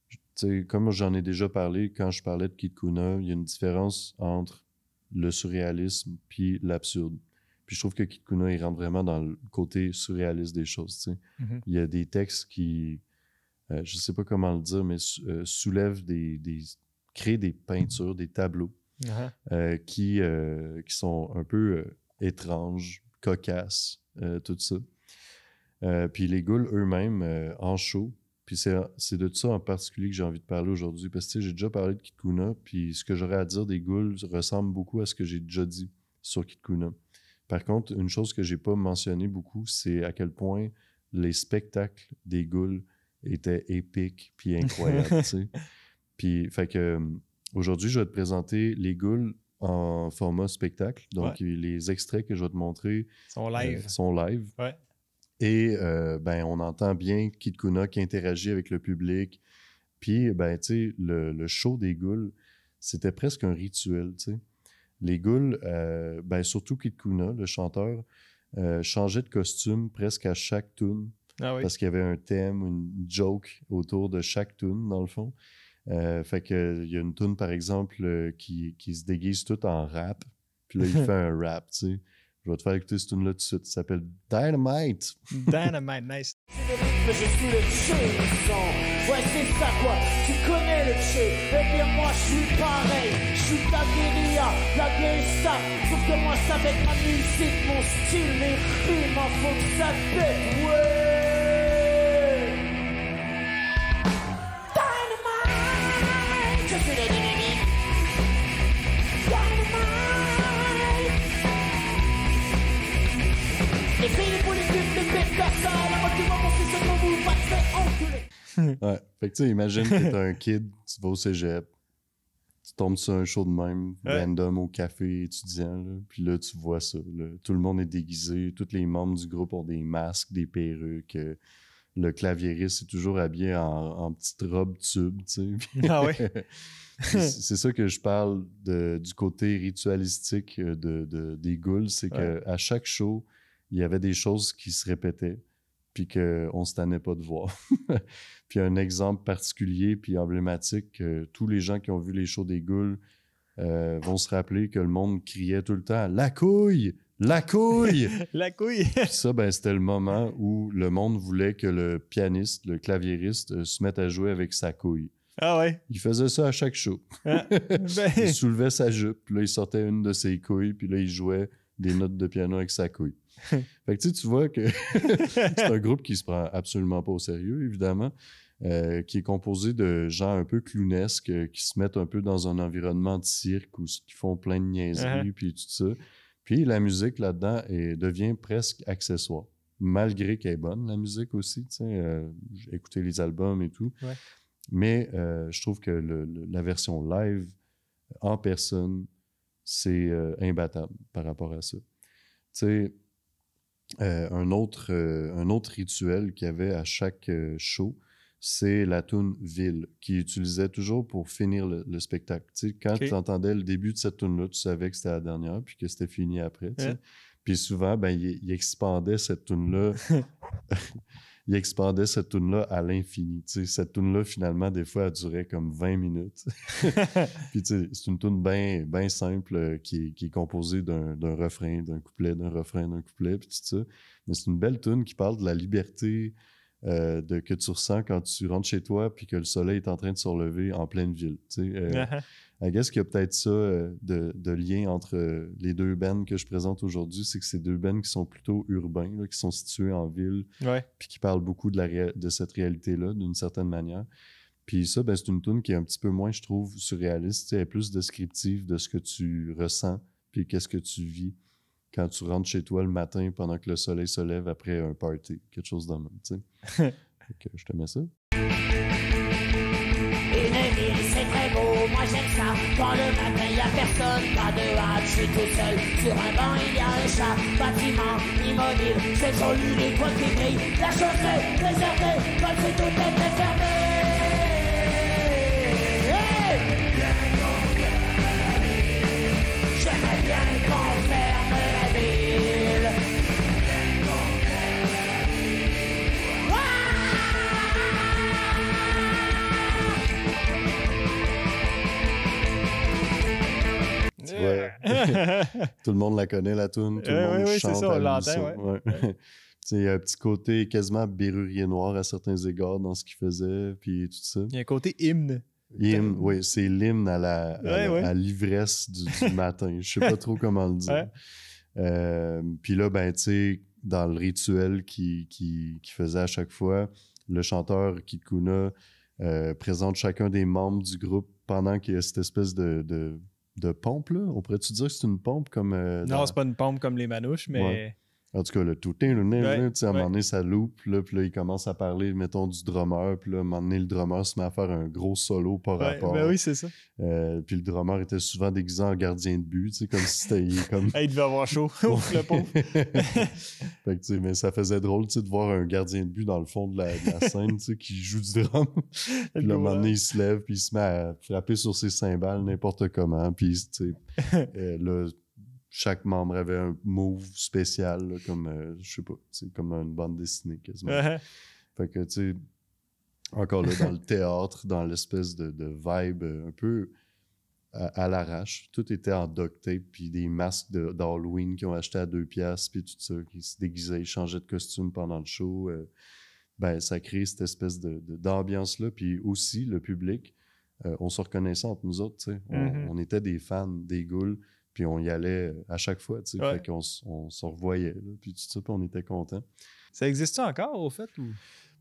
tu sais, comme j'en ai déjà parlé, quand je parlais de Kid Kuna, il y a une différence entre le surréalisme puis l'absurde. Puis je trouve que Kid Kuna, il rentre vraiment dans le côté surréaliste des choses, tu sais. Mhm. Il y a des textes qui, je sais pas comment le dire, mais soulèvent créent des peintures, des tableaux qui sont un peu étranges, cocasses, tout ça. Puis les Ghouls eux-mêmes, en show, puis c'est de ça en particulier que j'ai envie de parler aujourd'hui, parce que j'ai déjà parlé de Kid Kuna, puis ce que j'aurais à dire des Ghouls ressemble beaucoup à ce que j'ai déjà dit sur Kid Kuna. Par contre, une chose que j'ai pas mentionné beaucoup, c'est à quel point les spectacles des Ghouls étaient épiques puis incroyables, tu sais. Puis, fait que aujourd'hui, je vais te présenter les Ghouls en format spectacle. Donc, les extraits que je vais te montrer sont live. Sont live. Ouais. Et on entend bien Kid Kuna qui interagit avec le public. Puis, tu sais, le show des Ghouls, c'était presque un rituel, tu sais. Les Ghouls, surtout Kid Kuna, le chanteur, changeait de costume presque à chaque tune. Ah oui. Parce qu'il y avait un thème, une joke autour de chaque tune, dans le fond. Fait que il y a une tune, par exemple, qui se déguise toute en rap. Puis là, il fait un rap, tu sais. Je vais te faire écouter cette tune-là tout de suite. Ça s'appelle Dynamite. Dynamite, nice. Mais je suis le son. Ouais, c'est ça quoi, tu connais le tché. Eh bien, moi, je suis pareil. Je suis de la guérilla, la gangsta. Sauf que moi, c'est avec ma musique, mon style, les rimes, en faut que ça pète, ouais. Dynamite, je suis le dynamique. Dynamite. Les filles pour les pubs, les bêtes personnes. À moi, tu vois mon fils, je vous va te faire enculer. Ouais. Fait que tu sais, imagine que t'es un kid, tu vas au cégep, tu tombes sur un show de même, random au café étudiant, là, puis là, tu vois ça. Là. Tout le monde est déguisé, tous les membres du groupe ont des masques, des perruques. Le claviériste est toujours habillé en petite robe tube, tu sais. Ah ouais? C'est ça que je parle du côté ritualistique des Ghouls, c'est qu'à chaque show, il y avait des choses qui se répétaient, puis qu'on ne se tannait pas de voir. Puis un exemple particulier puis emblématique, tous les gens qui ont vu les shows des Ghouls vont se rappeler que le monde criait tout le temps « La couille! La couille! » La couille! Puis ça, c'était le moment où le monde voulait que le pianiste, le claviériste, se mette à jouer avec sa couille. Ah ouais? Il faisait ça à chaque show. Ah, Il soulevait sa jupe, puis là, il sortait une de ses couilles, puis là, il jouait des notes de piano avec sa couille. Fait que tu vois que c'est un groupe qui se prend absolument pas au sérieux, évidemment, qui est composé de gens un peu clownesques, qui se mettent un peu dans un environnement de cirque ou qui font plein de niaiseries, puis tout ça. Puis la musique là-dedans devient presque accessoire, malgré qu'elle est bonne, la musique aussi, tu sais. J'ai écouté les albums et tout. Ouais. Mais je trouve que la version live, en personne, c'est imbattable par rapport à ça. Tu sais, un autre rituel qu'il y avait à chaque show, c'est la toune « Ville » qu'il utilisait toujours pour finir le spectacle. Tu sais, quand tu entendais le début de cette toune-là, tu savais que c'était la dernière puis que c'était fini après. Tu sais. Puis souvent, il expandait cette toune-là. Il expandait cette toune-là à l'infini. Tu sais, cette toune-là, finalement, des fois, elle durait comme 20 minutes. Puis, tu sais, c'est une toune bien simple qui est composée d'un refrain, d'un couplet, d'un refrain, d'un couplet, puis tout ça. Mais c'est une belle toune qui parle de la liberté que tu ressens quand tu rentres chez toi puis que le soleil est en train de se relever en pleine ville. Tu sais, I guess qu'il y a peut-être ça de lien entre les deux bands que je présente aujourd'hui, c'est que c'est deux bands qui sont plutôt urbains, là, qui sont situés en ville, puis qui parlent beaucoup de cette réalité-là, d'une certaine manière. Puis ça, c'est une toune qui est un petit peu moins, je trouve, surréaliste, elle est plus descriptive de ce que tu ressens, puis qu'est-ce que tu vis quand tu rentres chez toi le matin pendant que le soleil se lève après un party, quelque chose de même, tu sais. Je te mets ça. Une ville, c'est très beau, moi j'aime ça. Quand le matin, y a personne, pas de hâte, je suis tout seul. Sur un banc, il y a un chat, bâtiment immobile. C'est joli, les toits qui brillent, la chaussée réservée, comme si tout était fermé. Hey! Tout le monde la connaît, la toune. Tout le monde oui, chante c'est ça, on à l'entend, l'unisson. Il y a un petit côté quasiment Bérurier Noir à certains égards dans ce qu'il faisait, puis tout ça. Il y a un côté hymne. Hymne, oui, c'est l'hymne à l'ivresse du matin. Je sais pas trop comment le dire. Puis là, ben, tu sais, dans le rituel qu'il faisait à chaque fois, le chanteur Kid Kuna présente chacun des membres du groupe pendant qu'il y a cette espèce de pompe, là. On pourrait-tu dire que c'est une pompe comme... Non, c'est pas une pompe comme les manouches, mais... Ouais. En tout cas, le tout, à un moment donné, ça loupe, puis là, il commence à parler, mettons, du drummer, puis là, à un moment donné, le drummer se met à faire un gros solo par rapport. Ben oui, c'est ça. Puis le drummer était souvent déguisé en gardien de but, tu sais, comme si c'était... Il devait avoir chaud, le pauvre. Fait que, tu sais, mais ça faisait drôle, tu sais, de voir un gardien de but dans le fond de la scène, tu sais, qui joue du drum. Puis là, à un moment donné, il se lève, puis il se met à frapper sur ses cymbales n'importe comment, puis, tu sais, là... Chaque membre avait un move spécial, là, comme, je sais pas, comme une bande dessinée quasiment. Fait que, tu sais, encore là, dans le théâtre, dans l'espèce de vibe un peu à l'arrache, tout était en duct tape, puis des masques d'Halloween qu'ils ont acheté à 2 piastres, puis tout ça, qui se déguisaient, ils changeaient de costume pendant le show. Ben, ça crée cette espèce d'ambiance-là, puis aussi, le public, on se reconnaissait entre nous autres, tu sais. On était des fans des Ghouls. Puis on y allait à chaque fois, tu sais. Fait qu'on se revoyait, là, puis tout ça, puis on était contents. Ça existe encore, au fait? Ou...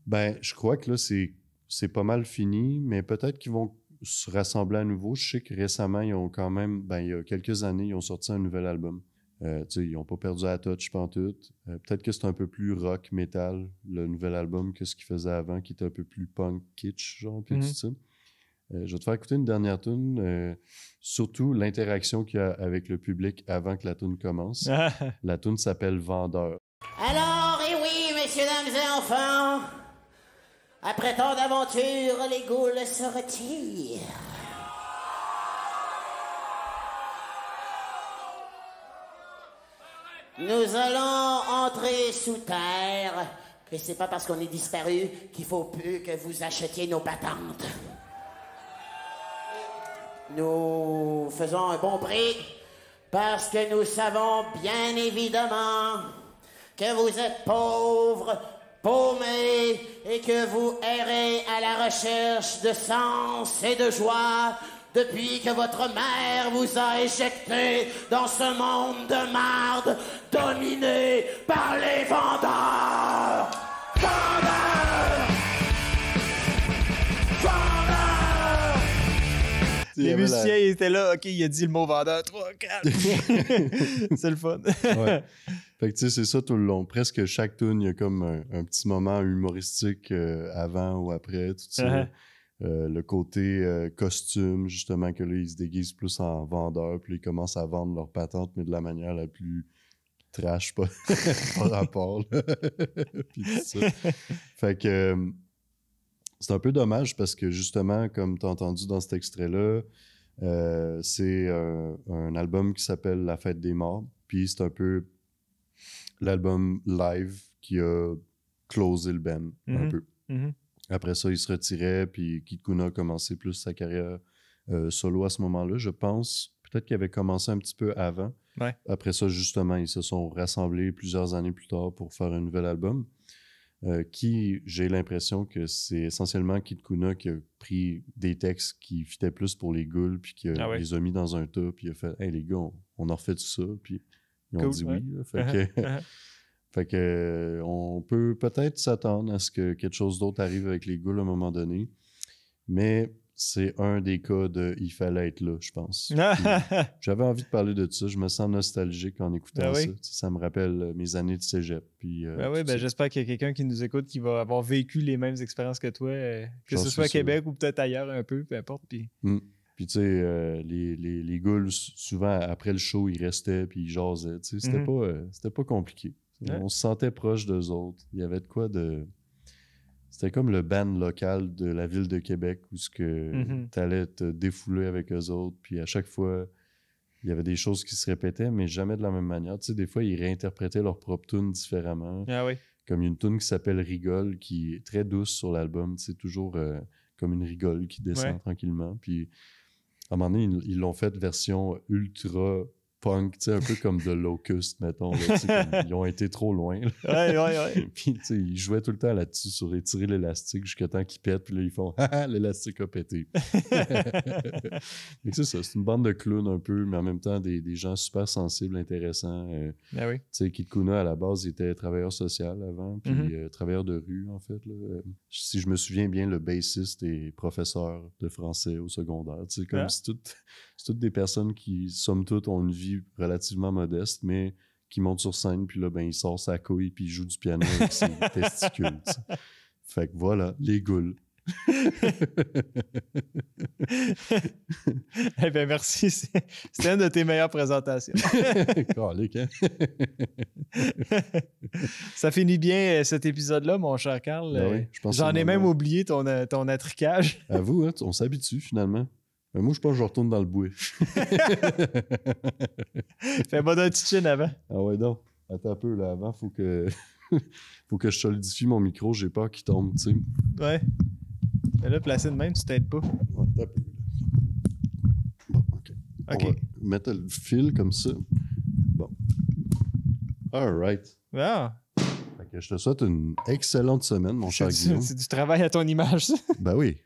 Ben, je crois que là, c'est pas mal fini, mais peut-être qu'ils vont se rassembler à nouveau. Je sais que récemment, ils ont quand même, ben, il y a quelques années, ils ont sorti un nouvel album. Tu sais, ils n'ont pas perdu la touch, pantoute. Peut-être que c'est un peu plus rock, metal, le nouvel album, que ce qu'ils faisaient avant, qui était un peu plus punk, kitsch, genre, puis tout ça. Je vais te faire écouter une dernière tune, surtout l'interaction qu'il y a avec le public avant que la tune commence. La tune s'appelle Vendeur. Alors, et oui, messieurs, dames et enfants, après tant d'aventures, les Ghouls se retirent. Nous allons entrer sous terre, et c'est pas parce qu'on est disparu qu'il faut plus que vous achetiez nos patentes. Nous faisons un bon prix parce que nous savons bien évidemment que vous êtes pauvres, paumés et que vous errez à la recherche de sens et de joie depuis que votre mère vous a éjecté dans ce monde de marde dominé par les vendeurs. Vendeurs! Les musiciens ils étaient là, OK, il a dit le mot vendeur, 3, 4. C'est le fun. Ouais. Fait que tu sais, c'est ça tout le long. Presque chaque tune, il y a comme un petit moment humoristique avant ou après, tout ça. Le côté costume, justement, que là, ils se déguisent plus en vendeurs, puis ils commencent à vendre leurs patentes, mais de la manière la plus trash par rapport. Puis tout ça. Fait que... c'est un peu dommage parce que justement, comme tu as entendu dans cet extrait-là, c'est un album qui s'appelle La Fête des Morts. Puis c'est un peu l'album live qui a closé le band un peu. Après ça, il se retirait, puis Kid Kuna a commencé plus sa carrière solo à ce moment-là. Je pense peut-être qu'il avait commencé un petit peu avant. Ouais. Après ça, justement, ils se sont rassemblés plusieurs années plus tard pour faire un nouvel album. Qui, j'ai l'impression que c'est essentiellement Kid Kuna qui a pris des textes qui fitaient plus pour les Ghouls, puis qui les a mis dans un tas, puis il a fait « Hey les gars, on en refait tout ça », puis ils ont dit oui. Là. Fait que on peut peut-être s'attendre à ce que quelque chose d'autre arrive avec les Ghouls à un moment donné, mais c'est un des cas de « il fallait être là », je pense. J'avais envie de parler de ça. Je me sens nostalgique en écoutant ça. Ça me rappelle mes années de cégep. Puis, j'espère qu'il y a quelqu'un qui nous écoute qui va avoir vécu les mêmes expériences que toi, que ce soit à Québec ou peut-être ailleurs un peu, peu importe. Puis tu sais, les Ghouls, souvent, après le show, ils restaient puis ils jasaient. C'était pas compliqué. On se sentait proche d'eux autres. Il y avait de quoi de... C'était comme le band local de la ville de Québec où tu allais te défouler avec eux autres. Puis à chaque fois, il y avait des choses qui se répétaient, mais jamais de la même manière. Tu sais, des fois, ils réinterprétaient leur propre tune différemment. Comme une tune qui s'appelle Rigole, qui est très douce sur l'album. C'est toujours comme une rigole qui descend tranquillement. Puis à un moment donné, ils l'ont fait version ultra punk, tu sais, un peu comme The Locust, mettons. Là, tu sais, comme ils ont été trop loin. Là. Ouais. Puis, tu sais, ils jouaient tout le temps là-dessus sur étirer l'élastique jusqu'à temps qu'ils pètent. Puis là, ils font « Ah, l'élastique a pété. » Mais c'est ça, c'est une bande de clowns un peu, mais en même temps, des gens super sensibles, intéressants. Ben oui. Tu sais, Kid Kuna, à la base, il était travailleur social avant, puis travailleur de rue, en fait. Là. Si je me souviens bien, le bassiste est professeur de français au secondaire. Tu sais, comme c'est toutes des personnes qui, somme toute, ont une vie relativement modeste, mais qui montent sur scène, puis là, ben, il sort sa couille, puis il joue du piano avec ses testicules. Tu sais. Fait que voilà, les ghouls. Eh bien, merci. C'était une de tes meilleures présentations. Calique, hein? Ça finit bien cet épisode-là, mon cher Carl. Ben oui, je pense J'en que ai c'est même normal. oublié ton attricage. À vous, hein, on s'habitue finalement. Mais moi, je pense que je retourne dans le bois. Fais-moi d'un petit chin avant. Ah ouais, donc. Attends un peu, là. Avant, faut que je solidifie mon micro. J'ai peur qu'il tombe, tu sais. Ouais. Mais là, placé de même, tu t'aides pas. Ouais, attends un peu, là. Bon, OK. OK. On va mettre le fil comme ça. Bon. All right. Ah, Fait que je te souhaite une excellente semaine, mon cher Guillaume. c'est du travail à ton image, ça. Ben oui.